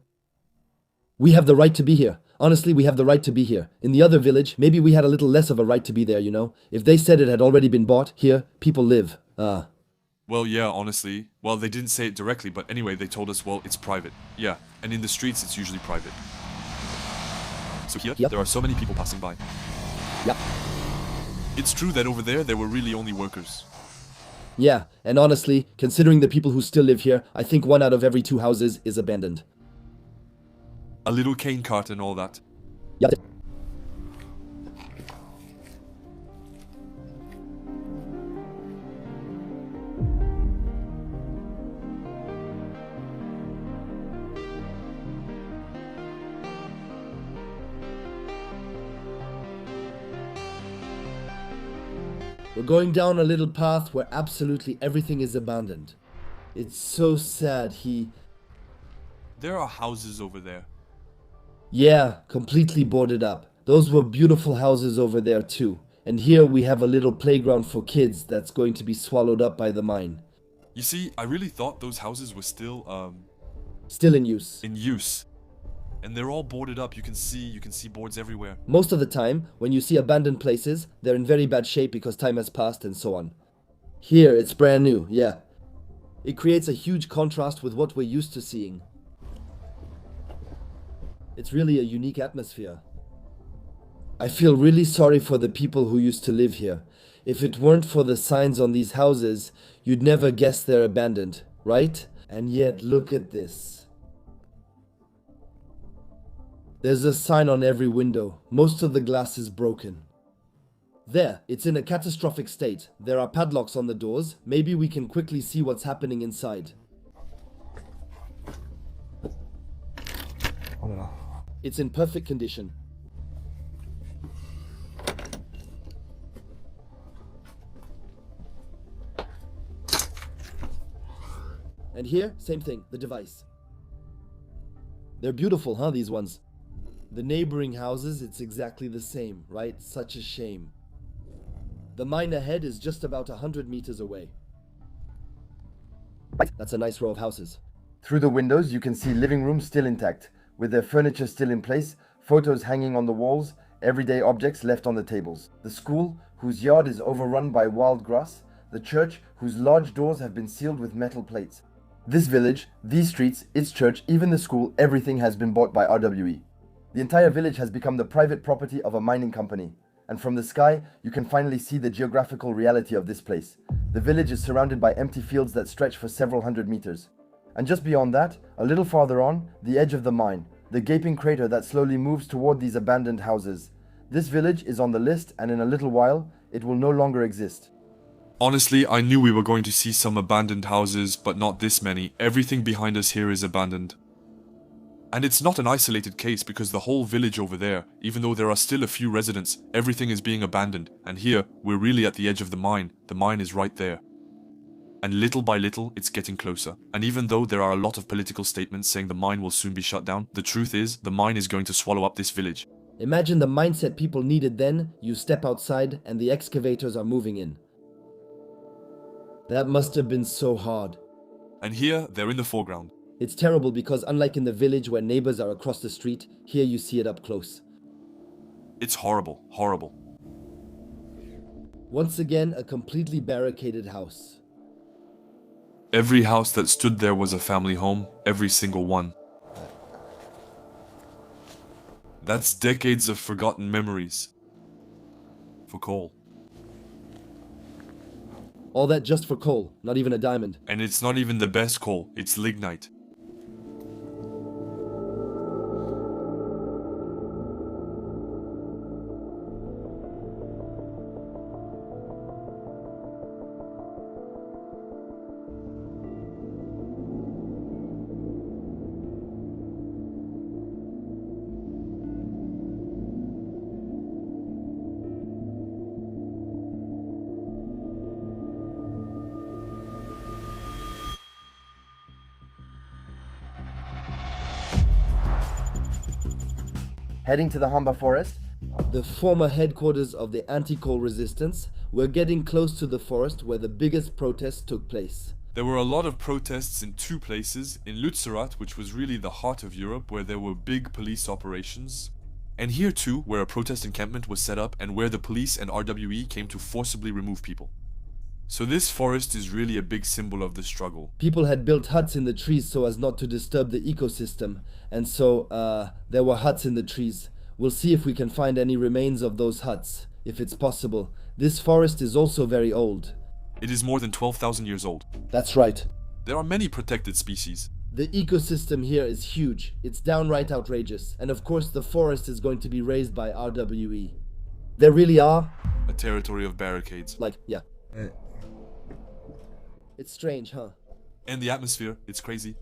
We have the right to be here. Honestly, we have the right to be here. In the other village, maybe we had a little less of a right to be there, you know? If they said it had already been bought, here, people live. Well, yeah, honestly. Well, they didn't say it directly, but anyway, they told us, well, it's private. Yeah, and in the streets, it's usually private. So here, Yep. there are so many people passing by. Yep. It's true that over there were really only workers. Yeah, and honestly, considering the people who still live here, I think 1 out of every 2 houses is abandoned. A little cane cart and all that. Yeah. We're going down a little path where absolutely everything is abandoned. It's so sad. There are houses over there. Yeah, completely boarded up. Those were beautiful houses over there too. And here we have a little playground for kids that's going to be swallowed up by the mine. You see, I really thought those houses were still, Still in use. in use. And they're all boarded up. You can see boards everywhere. Most of the time, when you see abandoned places, they're in very bad shape because time has passed and so on. Here, it's brand new, yeah. It creates a huge contrast with what we're used to seeing. It's really a unique atmosphere. I feel really sorry for the people who used to live here. If it weren't for the signs on these houses, you'd never guess they're abandoned, right? And yet, look at this. There's a sign on every window. Most of the glass is broken. There, it's in a catastrophic state. There are padlocks on the doors. Maybe we can quickly see what's happening inside. It's in perfect condition. And here, same thing, the device. They're beautiful, huh, these ones? The neighboring houses, it's exactly the same, right? Such a shame. The mine ahead is just about 100 meters away. That's a nice row of houses. Through the windows, you can see living rooms still intact, with their furniture still in place, photos hanging on the walls, everyday objects left on the tables. The school, whose yard is overrun by wild grass, the church, whose large doors have been sealed with metal plates. This village, these streets, its church, even the school, everything has been bought by RWE. The entire village has become the private property of a mining company. And from the sky, you can finally see the geographical reality of this place. The village is surrounded by empty fields that stretch for several hundred meters. And just beyond that, a little farther on, the edge of the mine, the gaping crater that slowly moves toward these abandoned houses. This village is on the list, and in a little while, it will no longer exist. Honestly, I knew we were going to see some abandoned houses, but not this many. Everything behind us here is abandoned. And it's not an isolated case because the whole village over there, even though there are still a few residents, everything is being abandoned. And here, we're really at the edge of the mine. The mine is right there. And little by little, it's getting closer. And even though there are a lot of political statements saying the mine will soon be shut down, the truth is, the mine is going to swallow up this village. Imagine the mindset people needed then. You step outside and the excavators are moving in. That must have been so hard. And here, they're in the foreground. It's terrible because unlike in the village where neighbors are across the street, here you see it up close. It's horrible, horrible. Once again, a completely barricaded house. Every house that stood there was a family home, every single one. That's decades of forgotten memories. For coal. All that just for coal, not even a diamond. And it's not even the best coal, it's lignite. Heading to the Hambach forest, the former headquarters of the anti-coal resistance. We're getting close to the forest where the biggest protests took place. There were a lot of protests in two places, in Lützerath, which was really the heart of Europe, where there were big police operations, and here too, where a protest encampment was set up and where the police and RWE came to forcibly remove people. So this forest is really a big symbol of the struggle. People had built huts in the trees so as not to disturb the ecosystem, and so there were huts in the trees. We'll see if we can find any remains of those huts, if it's possible. This forest is also very old. It is more than 12,000 years old. That's right. There are many protected species. The ecosystem here is huge. It's downright outrageous. And of course the forest is going to be raised by RWE. There really are? A territory of barricades. Yeah. It's strange, huh? And the atmosphere, it's crazy.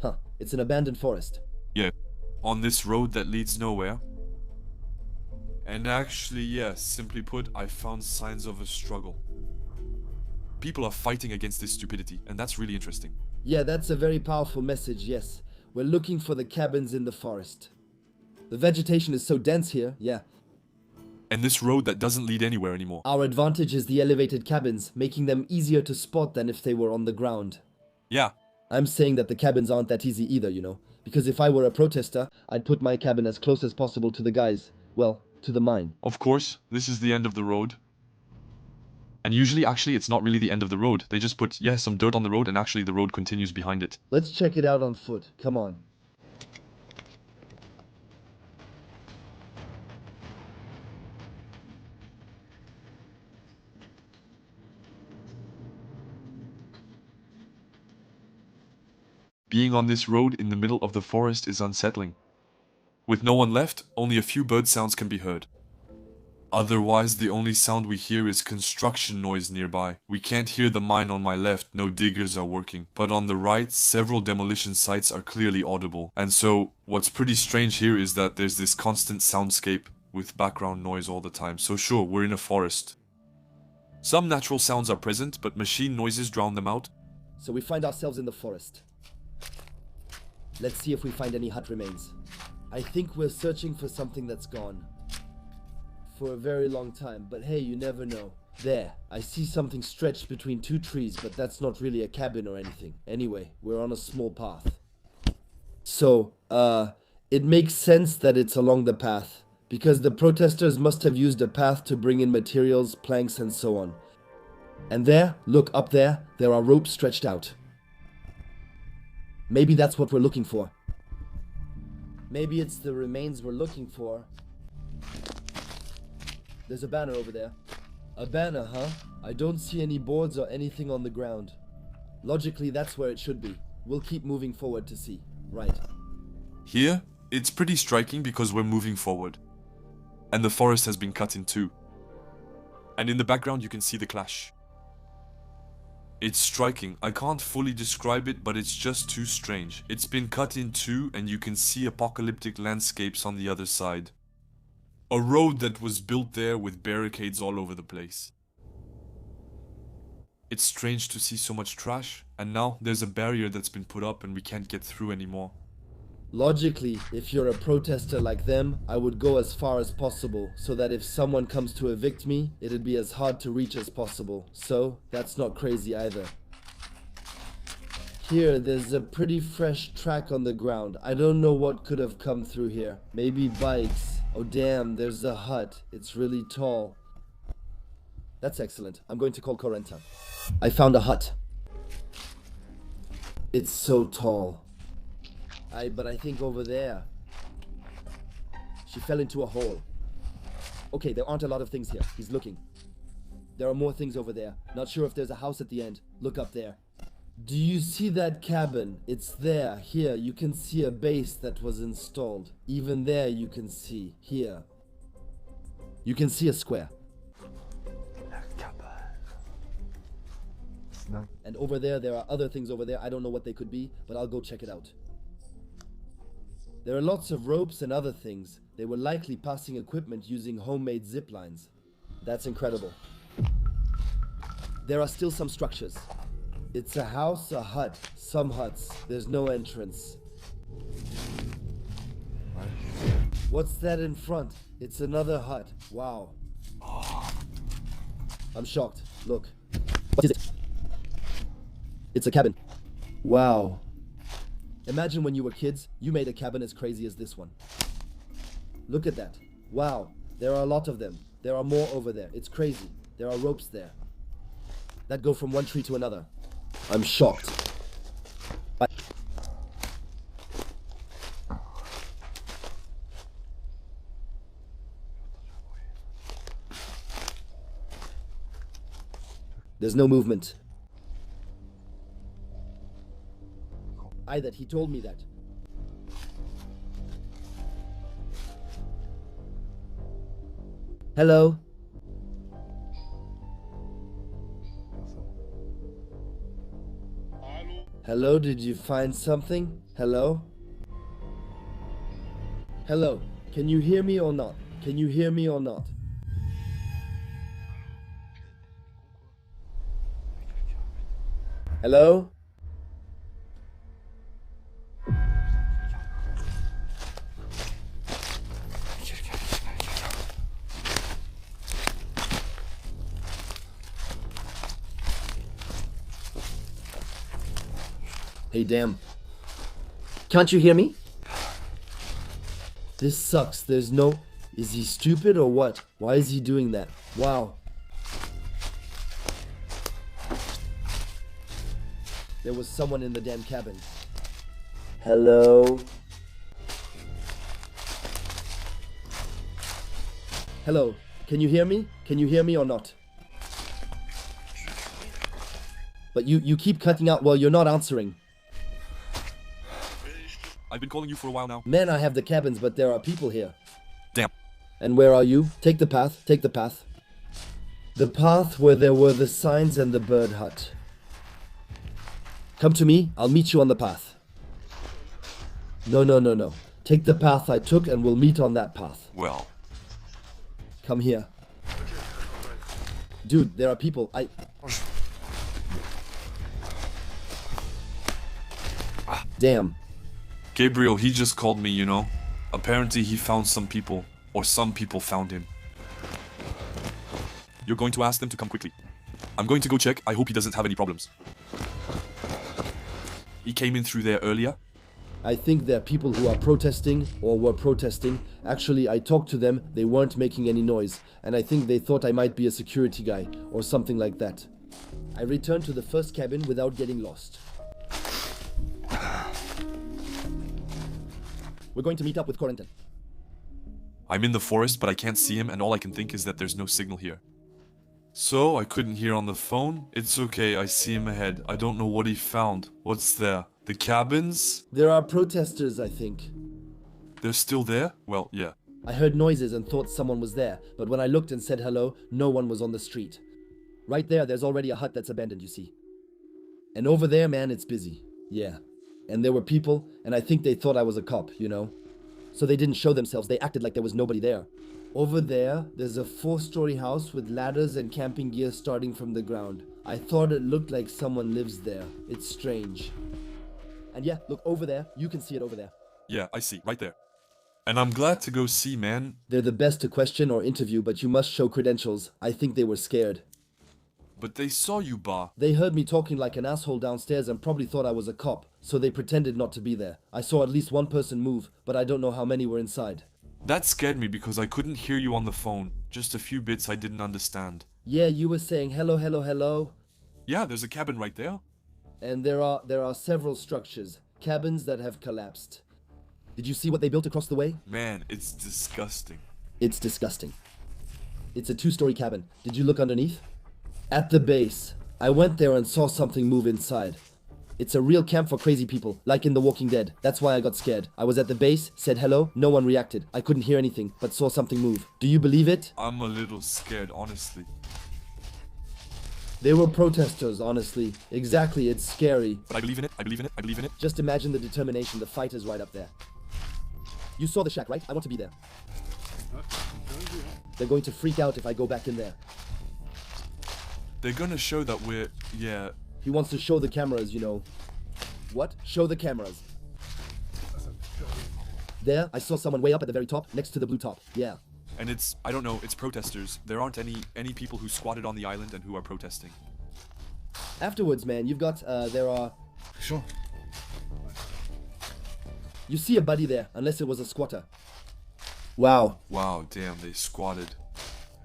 Huh. It's an abandoned forest. Yeah. On this road that leads nowhere. And actually, yes, simply put, I found signs of a struggle. People are fighting against this stupidity, and that's really interesting. Yeah, that's a very powerful message, yes. We're looking for the cabins in the forest. The vegetation is so dense here, yeah. And this road that doesn't lead anywhere anymore. Our advantage is the elevated cabins, making them easier to spot than if they were on the ground. Yeah. I'm saying that the cabins aren't that easy either, you know. Because if I were a protester, I'd put my cabin as close as possible to the guys. Well, to the mine. Of course, this is the end of the road. And usually, actually, it's not really the end of the road. They just put, some dirt on the road, and actually the road continues behind it. Let's check it out on foot. Come on. Being on this road in the middle of the forest is unsettling. With no one left, only a few bird sounds can be heard. Otherwise, the only sound we hear is construction noise nearby. We can't hear the mine on my left, no diggers are working. But on the right, several demolition sites are clearly audible. And so, what's pretty strange here is that there's this constant soundscape with background noise all the time. So sure, we're in a forest. Some natural sounds are present, but machine noises drown them out. So we find ourselves in the forest. Let's see if we find any hut remains. I think we're searching for something that's gone. For a very long time, but hey, you never know. There, I see something stretched between two trees, but that's not really a cabin or anything. Anyway, we're on a small path. So, it makes sense that it's along the path, because the protesters must have used a path to bring in materials, planks, and so on. And there, look up there, there are ropes stretched out. Maybe that's what we're looking for. Maybe it's the remains we're looking for. There's a banner over there. A banner, huh? I don't see any boards or anything on the ground. Logically, that's where it should be. We'll keep moving forward to see. Right. Here, it's pretty striking because we're moving forward. And the forest has been cut in two. And in the background you can see the clash. It's striking. I can't fully describe it, but it's just too strange. It's been cut in two and you can see apocalyptic landscapes on the other side. A road that was built there with barricades all over the place. It's strange to see so much trash, and now there's a barrier that's been put up and we can't get through anymore. Logically, if you're a protester like them, I would go as far as possible, so that if someone comes to evict me, it'd be as hard to reach as possible. So, that's not crazy either. Here, there's a pretty fresh track on the ground. I don't know what could have come through here. Maybe bikes. Oh damn, there's a hut. It's really tall. That's excellent. I'm going to call Corenta. I found a hut. It's so tall. But I think over there. She fell into a hole. Okay, there aren't a lot of things here. He's looking. There are more things over there. Not sure if there's a house at the end. Look up there. Do you see that cabin? It's there. Here, you can see a base that was installed. Even there you can see. Here. You can see a square. And over there are other things over there. I don't know what they could be, but I'll go check it out. There are lots of ropes and other things. They were likely passing equipment using homemade zip lines. That's incredible. There are still some structures. It's a house, a hut, some huts. There's no entrance. What's that in front? It's another hut. Wow. I'm shocked. Look. What is it? It's a cabin. Wow. Imagine when you were kids, you made a cabin as crazy as this one. Look at that. Wow. There are a lot of them. There are more over there. It's crazy. There are ropes there that go from one tree to another. I'm shocked. There's no movement. That he told me that. Hello? Hello, did you find something? Hello? Hello, can you hear me or not? Can you hear me or not? Hello? Hey, damn. Can't you hear me? This sucks. There's no... Is he stupid or what? Why is he doing that? Wow. There was someone in the damn cabin. Hello? Hello. Can you hear me? Can you hear me or not? But you keep cutting out while you're not answering. I've been calling you for a while now. Man, I have the cabins, but there are people here. Damn. And where are you? Take the path. Take the path. The path where there were the signs and the bird hut. Come to me. I'll meet you on the path. No. Take the path I took and we'll meet on that path. Well. Come here. Dude, there are people. Damn. Gabriel, he just called me, you know. Apparently he found some people, or some people found him. You're going to ask them to come quickly. I'm going to go check. I hope he doesn't have any problems. He came in through there earlier. I think there are people who are protesting or were protesting. Actually, I talked to them. They weren't making any noise. And I think they thought I might be a security guy or something like that. I returned to the first cabin without getting lost. We're going to meet up with Corentin. I'm in the forest, but I can't see him, and all I can think is that there's no signal here. So, I couldn't hear on the phone? It's okay, I see him ahead. I don't know what he found. What's there? The cabins? There are protesters, I think. They're still there? Well, yeah. I heard noises and thought someone was there, but when I looked and said hello, no one was on the street. Right there's already a hut that's abandoned, you see. And over there, man, it's busy. Yeah. And there were people, and I think they thought I was a cop, you know? So they didn't show themselves, they acted like there was nobody there. Over there's a 4-story house with ladders and camping gear starting from the ground. I thought it looked like someone lives there. It's strange. And yeah, look, over there, you can see it over there. Yeah, I see, right there. And I'm glad to go see, man. They're the best to question or interview, but you must show credentials. I think they were scared. But they saw you, Ba. They heard me talking like an asshole downstairs and probably thought I was a cop, so they pretended not to be there. I saw at least one person move, but I don't know how many were inside. That scared me because I couldn't hear you on the phone. Just a few bits I didn't understand. Yeah, you were saying hello, hello, hello. Yeah, there's a cabin right there. And there are several structures, cabins that have collapsed. Did you see what they built across the way? Man, it's disgusting. It's disgusting. It's a 2-story cabin. Did you look underneath? At the base, I went there and saw something move inside. It's a real camp for crazy people, like in The Walking Dead. That's why I got scared. I was at the base, said hello, no one reacted. I couldn't hear anything, but saw something move. Do you believe it? I'm a little scared, honestly. They were protesters, honestly. Exactly, it's scary. But I believe in it, I believe in it, I believe in it. Just imagine the determination, the fight is right up there. You saw the shack, right? I want to be there. They're going to freak out if I go back in there. They're gonna show that yeah. He wants to show the cameras, you know. What? Show the cameras. There, I saw someone way up at the very top, next to the blue top. Yeah. And it's, I don't know, it's protesters. There aren't any people who squatted on the island and who are protesting. Afterwards, man, you've got, there are... Sure. You see a buddy there, unless it was a squatter. Wow. Wow, damn, they squatted.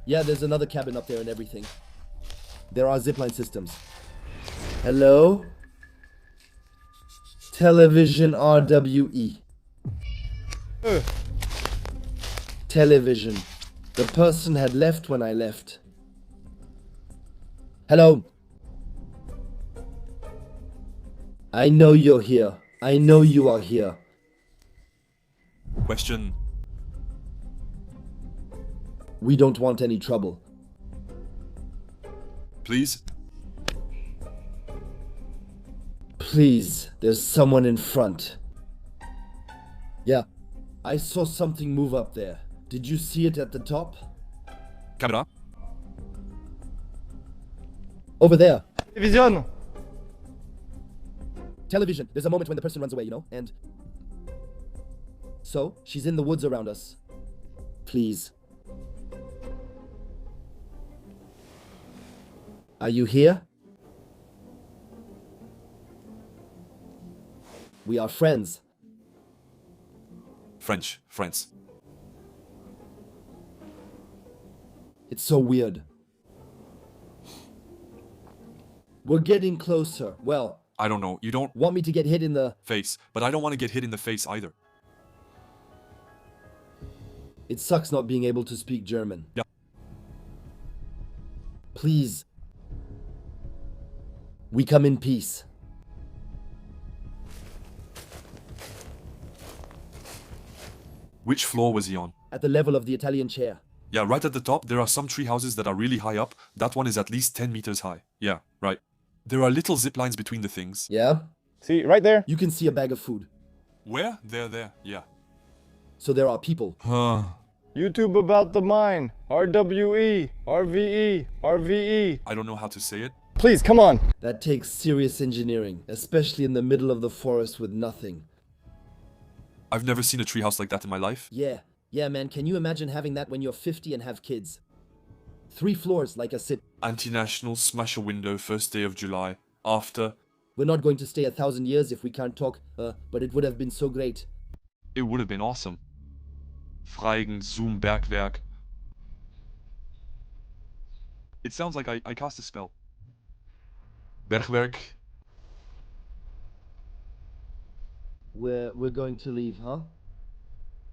Yeah, there's another cabin up there and everything. There are zipline systems. Hello? Television RWE. Television. The person had left when I left. Hello? I know you're here. I know you are here. Question. We don't want any trouble. Please? Please, there's someone in front. Yeah, I saw something move up there. Did you see it at the top? Camera? Over there. Vision. Television. There's a moment when the person runs away, you know? And... So, she's in the woods around us. Please. Are you here? We are friends. French. France. It's so weird. We're getting closer. Well, I don't know, you don't want me to get hit in the... face, but I don't want to get hit in the face either. It sucks not being able to speak German. Yeah. Please. We come in peace. Which floor was he on? At the level of the Italian chair. Yeah, right at the top, there are some tree houses that are really high up. That one is at least 10 meters high. Yeah, right. There are little zip lines between the things. Yeah? See, right there. You can see a bag of food. Where? There, yeah. So there are people. YouTube about the mine. RWE, RVE, RVE. I don't know how to say it. Please, come on. That takes serious engineering, especially in the middle of the forest with nothing. I've never seen a treehouse like that in my life. Yeah, man, can you imagine having that when you're 50 and have kids? 3 floors like a sit. Anti-national, smash a window, first day of July. After. We're not going to stay 1,000 years if we can't talk, but it would have been so great. It would have been awesome. Freigen, Zoom, Bergwerk. It sounds like I cast a spell. Bergwerk. We're going to leave, huh?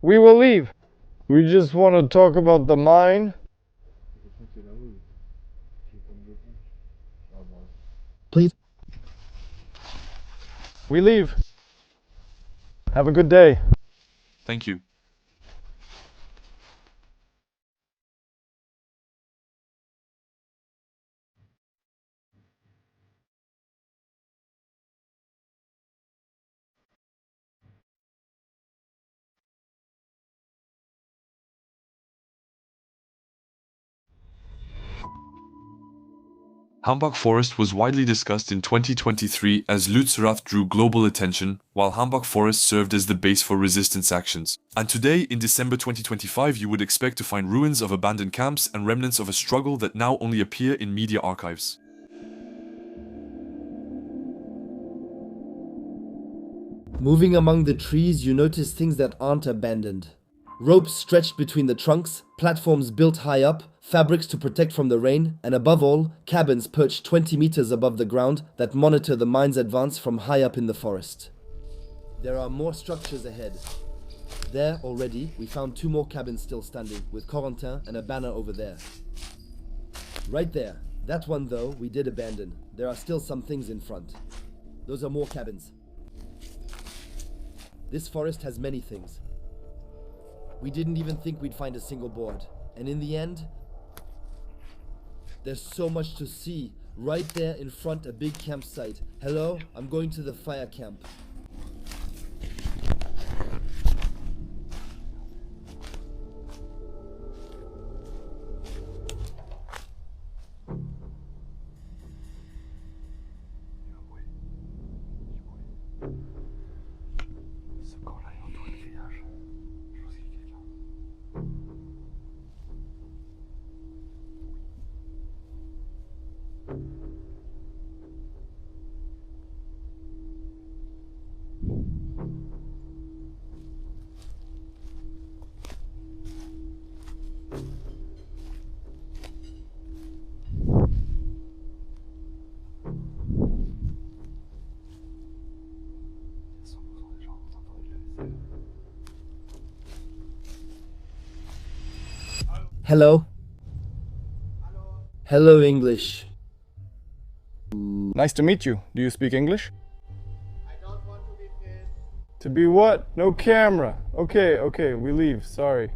We will leave. We just want to talk about the mine. Please? We leave. Have a good day. Thank you. Hambach Forest was widely discussed in 2023 as Lützerath drew global attention, while Hambach Forest served as the base for resistance actions. And today, in December 2025, you would expect to find ruins of abandoned camps and remnants of a struggle that now only appear in media archives. Moving among the trees, you notice things that aren't abandoned. Ropes stretched between the trunks, platforms built high up, fabrics to protect from the rain, and above all, cabins perched 20 meters above the ground that monitor the mine's advance from high up in the forest. There are more structures ahead. There, already, we found 2 more cabins still standing, with Corentin and a banner over there. Right there. That one, though, we did abandon. There are still some things in front. Those are more cabins. This forest has many things. We didn't even think we'd find a single board. And in the end, there's so much to see. Right there in front, a big campsite. Hello, I'm going to the fire camp. Hello? Hello, English. Nice to meet you. Do you speak English? I don't want to be filmed. To be what? No camera. Okay, we leave. Sorry.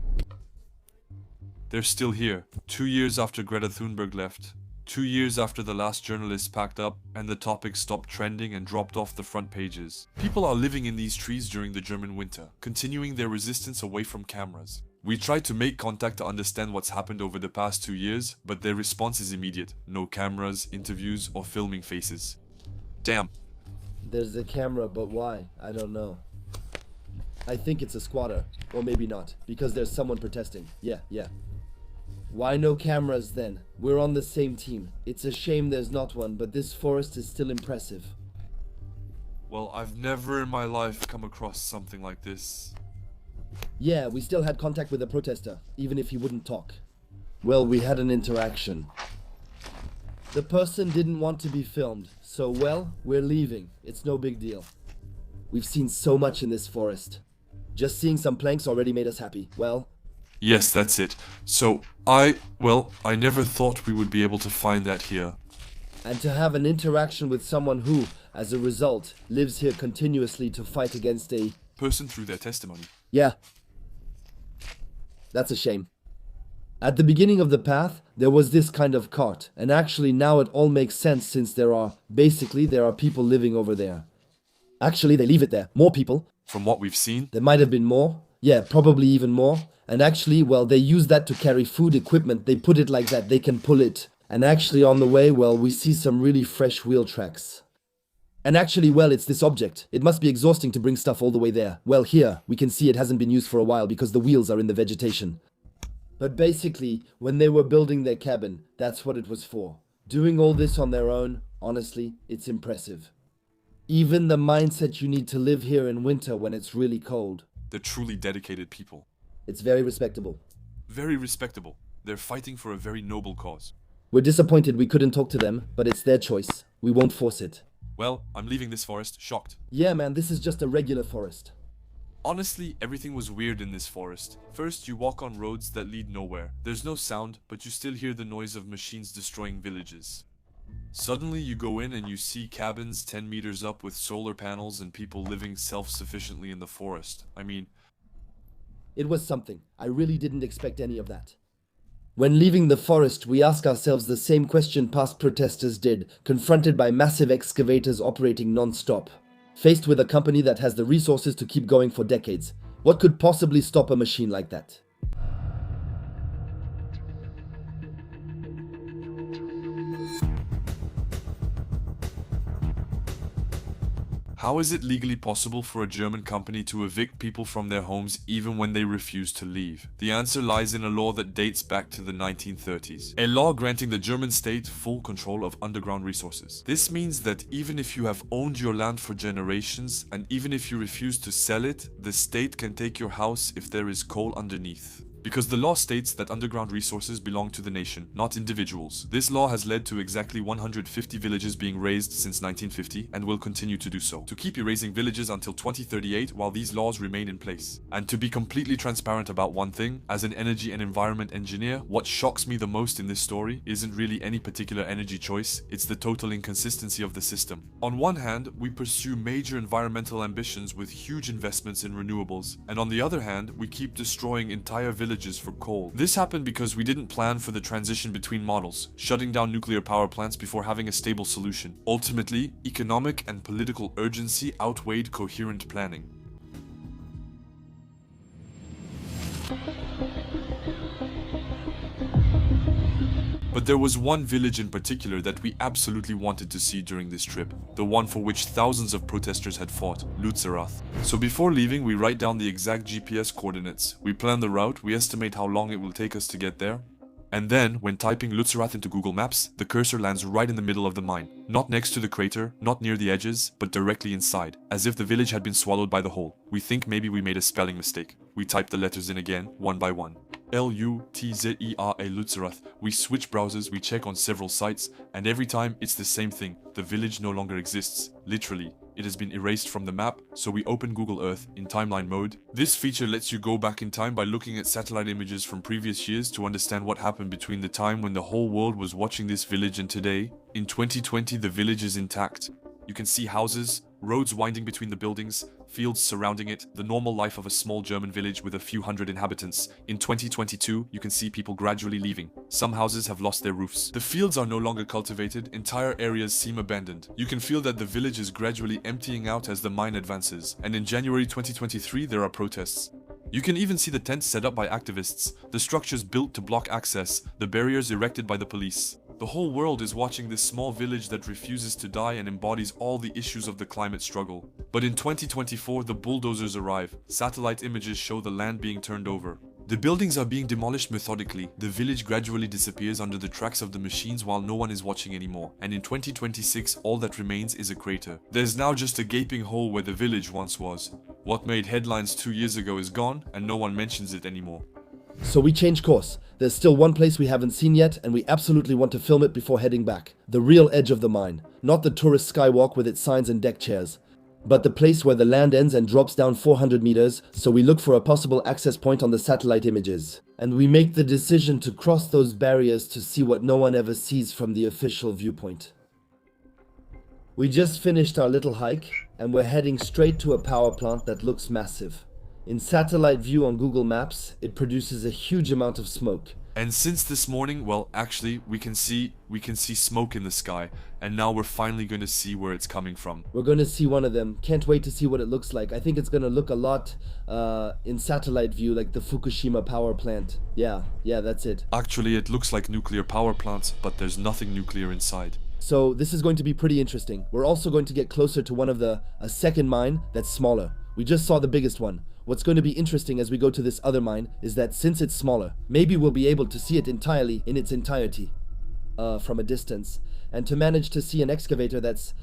They're still here, 2 years after Greta Thunberg left. 2 years after the last journalist packed up and the topic stopped trending and dropped off the front pages. People are living in these trees during the German winter, continuing their resistance away from cameras. We tried to make contact to understand what's happened over the past 2 years, but their response is immediate. No cameras, interviews, or filming faces. Damn. There's a camera, but why? I don't know. I think it's a squatter. Or maybe not, because there's someone protesting. Yeah. Why no cameras then? We're on the same team. It's a shame there's not one, but this forest is still impressive. Well, I've never in my life come across something like this. Yeah, we still had contact with the protester, even if he wouldn't talk. Well, we had an interaction. The person didn't want to be filmed, so well, we're leaving. It's no big deal. We've seen so much in this forest. Just seeing some planks already made us happy. Well, Yes, that's it. So, I never thought we would be able to find that here. and to have an interaction with someone who, as a result, lives here continuously to fight against a... Person through their testimony. Yeah. That's a shame. At the beginning of the path, there was this kind of cart, and actually now it all makes sense since there are people living over there. Actually, they leave it there. More people. From what we've seen, There might have been more. Yeah, probably even more. And actually, well, they use that to carry food equipment. They put it like that. They can pull it. And actually, on the way, well, we see some really fresh wheel tracks. And actually, well, it's this object. It must be exhausting to bring stuff all the way there. Well, here, we can see it hasn't been used for a while because the wheels are in the vegetation. But basically, when they were building their cabin, that's what it was for. Doing all this on their own, honestly, it's impressive. Even the mindset you need to live here in winter when it's really cold. they're truly dedicated people. It's very respectable. Very respectable. They're fighting for a very noble cause. We're disappointed we couldn't talk to them, but it's their choice. We won't force it. Well, I'm leaving this forest shocked. Yeah, man, this is just a regular forest. Honestly, everything was weird in this forest. First, you walk on roads that lead nowhere. There's no sound, but you still hear the noise of machines destroying villages. Suddenly, you go in and you see cabins 10 meters up with solar panels and people living self-sufficiently in the forest. I mean, It was something. I really didn't expect any of that. When leaving the forest, we ask ourselves the same question past protesters did, confronted by massive excavators operating non-stop. Faced with a company that has the resources to keep going for decades, what could possibly stop a machine like that? how is it legally possible for a German company to evict people from their homes even when they refuse to leave? The answer lies in a law that dates back to the 1930s. A law granting the German state full control of underground resources. This means that even if you have owned your land for generations, and even if you refuse to sell it, the state can take your house if there is coal underneath. Because the law states that underground resources belong to the nation, not individuals. This law has led to exactly 150 villages being razed since 1950 and will continue to do so. To keep erasing villages until 2038 while these laws remain in place. And to be completely transparent about one thing, as an energy and environment engineer, what shocks me the most in this story isn't really any particular energy choice, it's the total inconsistency of the system. On one hand, we pursue major environmental ambitions with huge investments in renewables, and on the other hand, we keep destroying entire villages for coal. This happened because we didn't plan for the transition between models, shutting down nuclear power plants before having a stable solution. Ultimately, economic and political urgency outweighed coherent planning. But there was one village in particular that we absolutely wanted to see during this trip, the one for which thousands of protesters had fought, Lützerath. So before leaving, we write down the exact GPS coordinates, we plan the route, we estimate how long it will take us to get there, And then, when typing Lützerath into Google Maps, the cursor lands right in the middle of the mine. Not next to the crater, not near the edges, but directly inside, as if the village had been swallowed by the hole. We think maybe we made a spelling mistake. We type the letters in again, one by one. Lutzera Lützerath. We switch browsers, we check on several sites, and every time it's the same thing. The village no longer exists. Literally. It has been erased from the map, so we open Google Earth in timeline mode. This feature lets you go back in time by looking at satellite images from previous years to understand what happened between the time when the whole world was watching this village and today. In 2020, the village is intact. You can see houses, roads winding between the buildings, fields surrounding it, the normal life of a small German village with a few hundred inhabitants. In 2022, you can see people gradually leaving. Some houses have lost their roofs. The fields are no longer cultivated, entire areas seem abandoned. You can feel that the village is gradually emptying out as the mine advances, and in January 2023 there are protests. You can even see the tents set up by activists, the structures built to block access, the barriers erected by the police. The whole world is watching this small village that refuses to die and embodies all the issues of the climate struggle. But in 2024, the bulldozers arrive. Satellite images show the land being turned over. The buildings are being demolished methodically. The village gradually disappears under the tracks of the machines while no one is watching anymore. And in 2026, all that remains is a crater. There's now just a gaping hole where the village once was. What made headlines 2 years ago is gone, and no one mentions it anymore. So we change course. There's still one place we haven't seen yet, and we absolutely want to film it before heading back. The real edge of the mine. Not the tourist skywalk with its signs and deck chairs, but the place where the land ends and drops down 400 meters, so we look for a possible access point on the satellite images. And we make the decision to cross those barriers to see what no one ever sees from the official viewpoint. We just finished our little hike, and we're heading straight to a power plant that looks massive. In satellite view on Google Maps, it produces a huge amount of smoke. And since this morning, well, actually, we can see smoke in the sky, and now we're finally going to see where it's coming from. We're going to see one of them. Can't wait to see what it looks like. I think it's going to look a lot in satellite view like the Fukushima power plant. Yeah, that's it. Actually, it looks like nuclear power plants, but there's nothing nuclear inside. So this is going to be pretty interesting. We're also going to get closer to a second mine that's smaller. We just saw the biggest one. What's going to be interesting as we go to this other mine is that since it's smaller, maybe we'll be able to see it entirely in its entirety from a distance. And to manage to see an excavator that's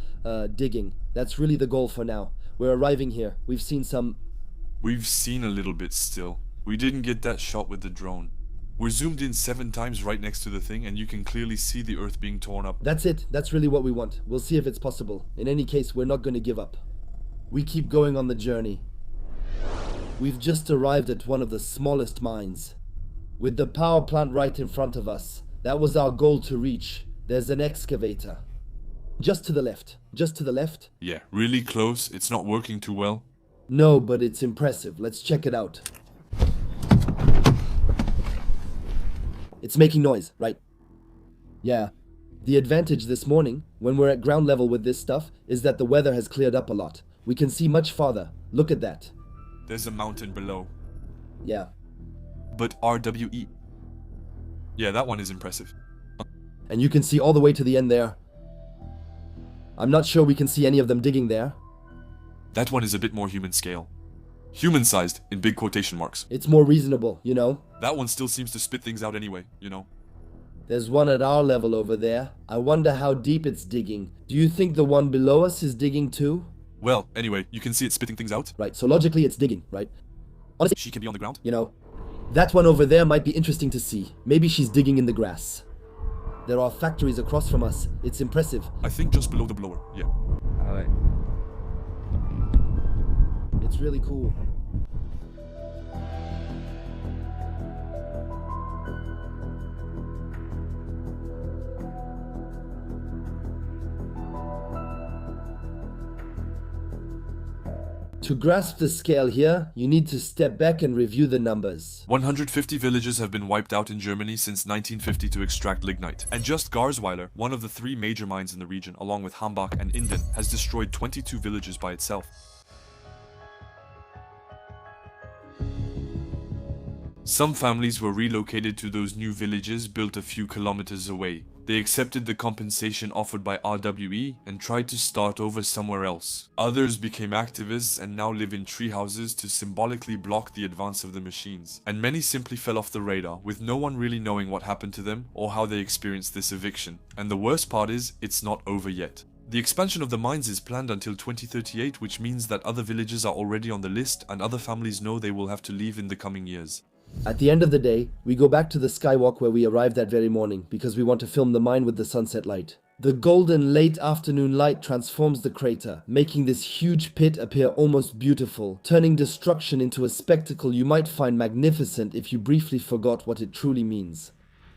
digging, that's really the goal for now. We're arriving here. We've seen a little bit still. We didn't get that shot with the drone. We're zoomed in 7 times right next to the thing, and you can clearly see the earth being torn up. That's it. That's really what we want. We'll see if it's possible. In any case, we're not going to give up. We keep going on the journey. We've just arrived at one of the smallest mines. With the power plant right in front of us. That was our goal to reach. There's an excavator. Just to the left. Just to the left. Yeah, really close. It's not working too well. No, but it's impressive. Let's check it out. It's making noise, right? Yeah. The advantage this morning, when we're at ground level with this stuff, is that the weather has cleared up a lot. We can see much farther. Look at that. There's a mountain below. Yeah. But RWE. Yeah, that one is impressive. And you can see all the way to the end there. I'm not sure we can see any of them digging there. That one is a bit more human scale. Human-sized, in big quotation marks. It's more reasonable, you know? That one still seems to spit things out anyway, you know? There's one at our level over there. I wonder how deep it's digging. Do you think the one below us is digging too? Well, anyway, you can see it spitting things out. Right, so logically it's digging, right? Honestly, She can be on the ground. you know, that one over there might be interesting to see. Maybe she's digging in the grass. There are factories across from us. It's impressive. I think just below the blower, yeah. It's really cool. To grasp the scale here, you need to step back and review the numbers. 150 villages have been wiped out in Germany since 1950 to extract lignite. And just Garzweiler, one of the 3 major mines in the region, along with Hambach and Inden, has destroyed 22 villages by itself. Some families were relocated to those new villages built a few kilometers away. They accepted the compensation offered by RWE and tried to start over somewhere else. Others became activists and now live in tree houses to symbolically block the advance of the machines. And many simply fell off the radar, with no one really knowing what happened to them or how they experienced this eviction. And the worst part is, it's not over yet. The expansion of the mines is planned until 2038, which means that other villages are already on the list and other families know they will have to leave in the coming years. At the end of the day, we go back to the skywalk where we arrived that very morning because we want to film the mine with the sunset light. The golden late afternoon light transforms the crater, making this huge pit appear almost beautiful, turning destruction into a spectacle you might find magnificent if you briefly forgot what it truly means.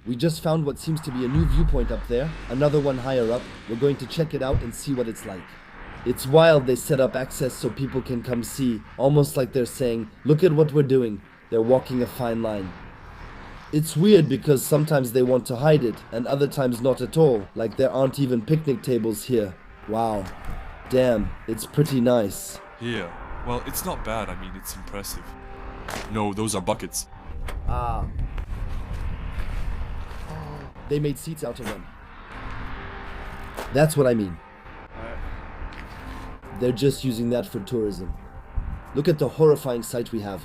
We just found what seems to be a new viewpoint up there, another one higher up. We're going to check it out and see what it's like. It's wild they set up access so people can come see, almost like they're saying, look at what we're doing. They're walking a fine line. It's weird because sometimes they want to hide it and other times not at all, like there aren't even picnic tables here. Wow. Damn, it's pretty nice. Here. Well, it's not bad, I mean, it's impressive. No, those are buckets. Ah. They made seats out of them. That's what I mean. They're just using that for tourism. Look at the horrifying sight we have.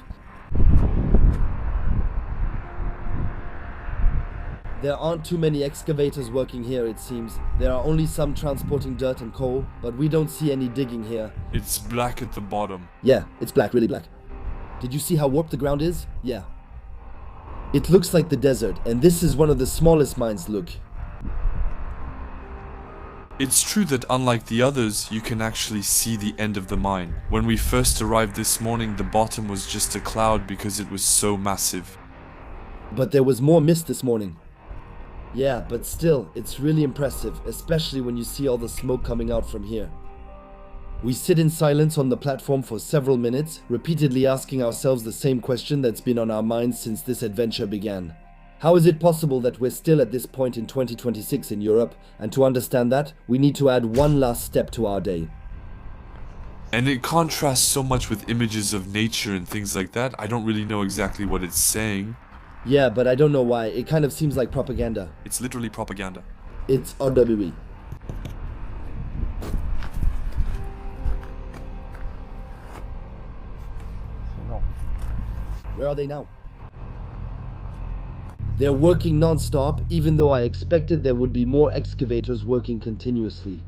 There aren't too many excavators working here, it seems. There are only some transporting dirt and coal, but we don't see any digging here. It's black at the bottom. Yeah, it's black, really black. Did you see how warped the ground is? Yeah. It looks like the desert, and this is one of the smallest mines, look. It's true that unlike the others, you can actually see the end of the mine. When we first arrived this morning, the bottom was just a cloud because it was so massive. But there was more mist this morning. Yeah, but still, it's really impressive, especially when you see all the smoke coming out from here. We sit in silence on the platform for several minutes, repeatedly asking ourselves the same question that's been on our minds since this adventure began. How is it possible that we're still at this point in 2026 in Europe, and to understand that, we need to add one last step to our day. And it contrasts so much with images of nature and things like that, I don't really know exactly what it's saying. Yeah, but I don't know why, it kind of seems like propaganda. It's literally propaganda. It's RWE. Where are they now? They're working non-stop, even though I expected there would be more excavators working continuously.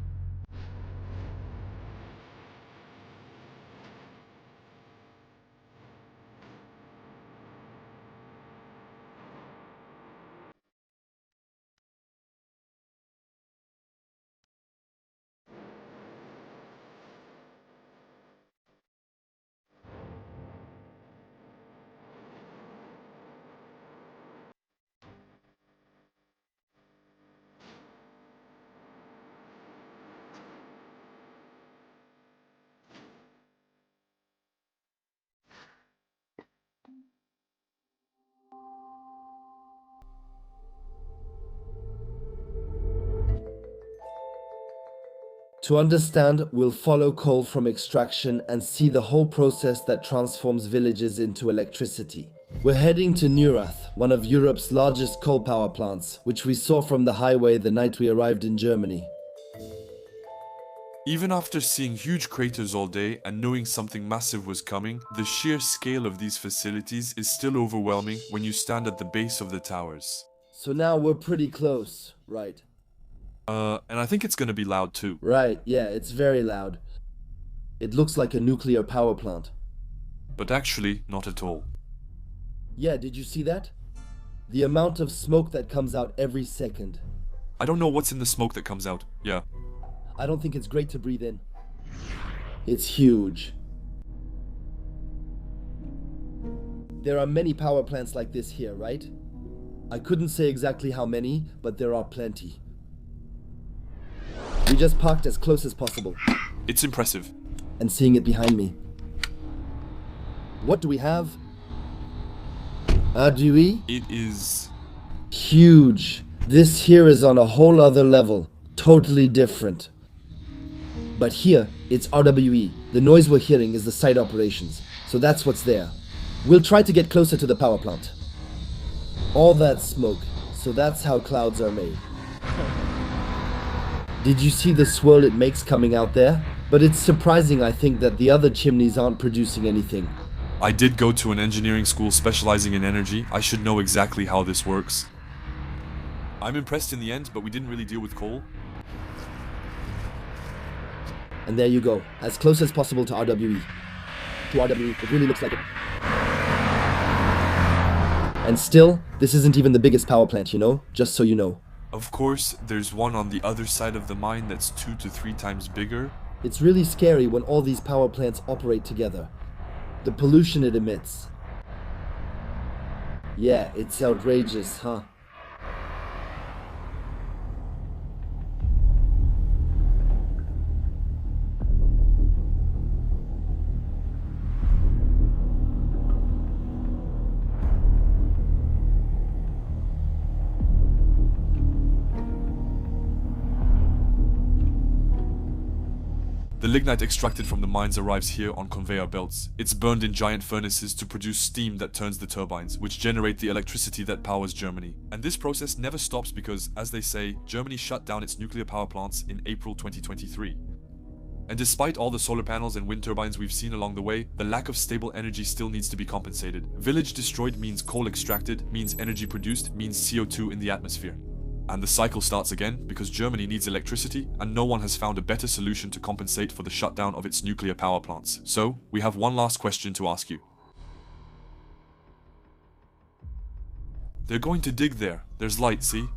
To understand, we'll follow coal from extraction and see the whole process that transforms villages into electricity. We're heading to Lützerath, one of Europe's largest coal power plants, which we saw from the highway the night we arrived in Germany. Even after seeing huge craters all day and knowing something massive was coming, the sheer scale of these facilities is still overwhelming when you stand at the base of the towers. So now we're pretty close, right? And I think it's gonna be loud too. Right, yeah, it's very loud. It looks like a nuclear power plant. But actually, not at all. Yeah, did you see that? The amount of smoke that comes out every second. I don't know what's in the smoke that comes out. Yeah. I don't think it's great to breathe in. It's huge. There are many power plants like this here, right? I couldn't say exactly how many, but there are plenty. We just parked as close as possible. It's impressive. And seeing it behind me. What do we have? RWE? It is... huge. This here is on a whole other level. Totally different. But here, it's RWE. The noise we're hearing is the site operations. So that's what's there. We'll try to get closer to the power plant. All that smoke. So that's how clouds are made. Did you see the swirl it makes coming out there? But it's surprising, I think, that the other chimneys aren't producing anything. I did go to an engineering school specializing in energy. I should know exactly how this works. I'm impressed in the end, but we didn't really deal with coal. And there you go, as close as possible to RWE. To RWE, it really looks like it. And still, this isn't even the biggest power plant, you know? Just so you know. Of course, there's one on the other side of the mine that's 2 to 3 times bigger. It's really scary when all these power plants operate together. The pollution it emits. Yeah, it's outrageous, huh? The lignite extracted from the mines arrives here on conveyor belts. It's burned in giant furnaces to produce steam that turns the turbines, which generate the electricity that powers Germany. And this process never stops because, as they say, Germany shut down its nuclear power plants in April 2023. And despite all the solar panels and wind turbines we've seen along the way, the lack of stable energy still needs to be compensated. Village destroyed means coal extracted, means energy produced, means CO2 in the atmosphere. And the cycle starts again because Germany needs electricity and no one has found a better solution to compensate for the shutdown of its nuclear power plants. So, we have one last question to ask you. They're going to dig there. There's light, see?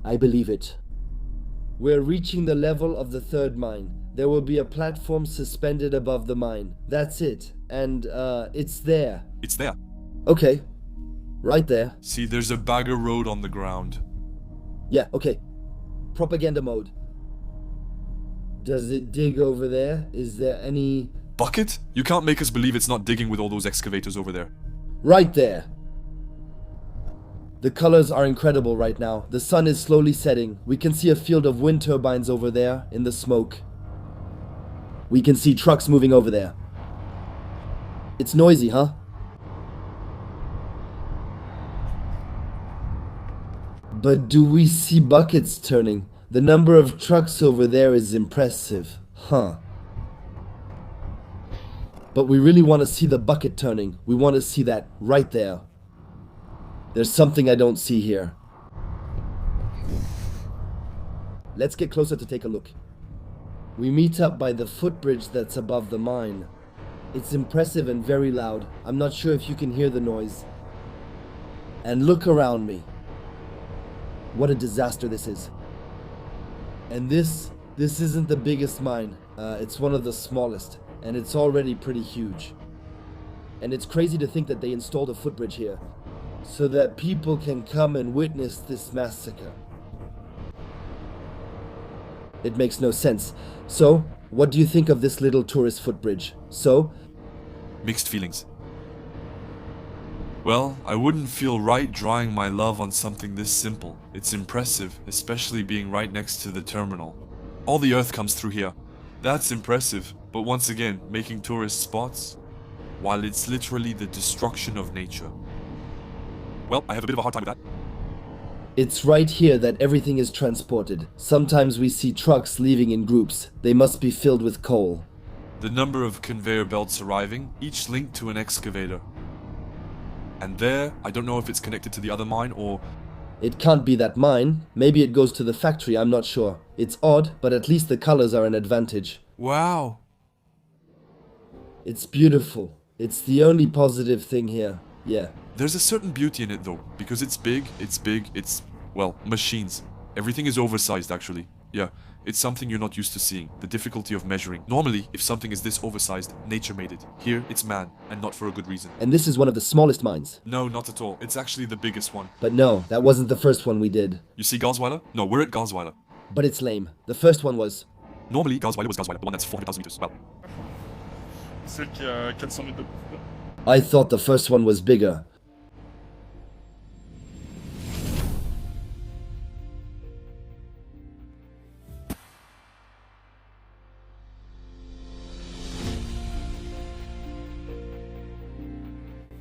I believe it. We're reaching the level of the third mine. There will be a platform suspended above the mine. That's it. And, it's there. It's there. Okay. Right there. See, there's a bagger road on the ground. Yeah, okay. Propaganda mode. Does it dig over there? Is there any... Bucket? You can't make us believe it's not digging with all those excavators over there. Right there. The colors are incredible right now. The sun is slowly setting. We can see a field of wind turbines over there in the smoke. We can see trucks moving over there. It's noisy, huh? But do we see buckets turning? The number of trucks over there is impressive. Huh. But we really want to see the bucket turning. We want to see that right there. There's something I don't see here. Let's get closer to take a look. We meet up by the footbridge that's above the mine. It's impressive and very loud. I'm not sure if you can hear the noise. And look around me. What a disaster this is. And this isn't the biggest mine. It's one of the smallest, and it's already pretty huge. And it's crazy to think that they installed a footbridge here, so that people can come and witness this massacre. It makes no sense. So, what do you think of this little tourist footbridge? Mixed feelings. Well, I wouldn't feel right drawing my love on something this simple. It's impressive, especially being right next to the terminal. All the earth comes through here. That's impressive, but once again, making tourist spots? While it's literally the destruction of nature. Well, I have a bit of a hard time with that. It's right here that everything is transported. Sometimes we see trucks leaving in groups. They must be filled with coal. The number of conveyor belts arriving, each linked to an excavator. And there, I don't know if it's connected to the other mine or... It can't be that mine. Maybe it goes to the factory, I'm not sure. It's odd, but at least the colors are an advantage. Wow! It's beautiful. It's the only positive thing here. Yeah. There's a certain beauty in it though, because it's big, well, machines. Everything is oversized actually. Yeah, it's something you're not used to seeing, the difficulty of measuring. Normally, if something is this oversized, nature made it. Here, it's man, and not for a good reason. And this is one of the smallest mines. No, not at all. It's actually the biggest one. But no, that wasn't the first one we did. You see Garzweiler? No, we're at Garzweiler. But it's lame. The first one was... Normally, Garzweiler was Garzweiler, the one that's 400,000 meters. Well, Celle qui a 400 mètres de... I thought the first one was bigger.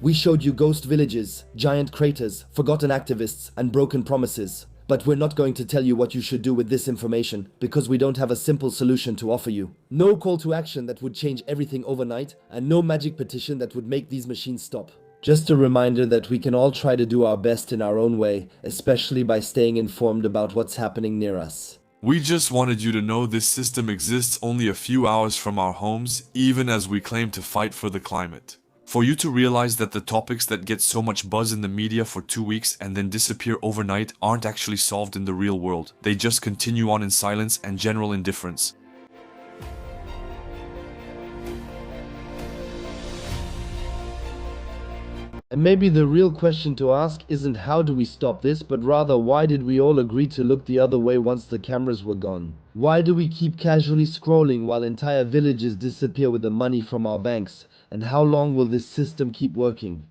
We showed you ghost villages, giant craters, forgotten activists, and broken promises. But we're not going to tell you what you should do with this information, because we don't have a simple solution to offer you. No call to action that would change everything overnight, and no magic petition that would make these machines stop. Just a reminder that we can all try to do our best in our own way, especially by staying informed about what's happening near us. We just wanted you to know this system exists only a few hours from our homes, even as we claim to fight for the climate. For you to realize that the topics that get so much buzz in the media for 2 weeks and then disappear overnight aren't actually solved in the real world. They just continue on in silence and general indifference. And maybe the real question to ask isn't how do we stop this, but rather why did we all agree to look the other way once the cameras were gone? Why do we keep casually scrolling while entire villages disappear with the money from our banks? And how long will this system keep working?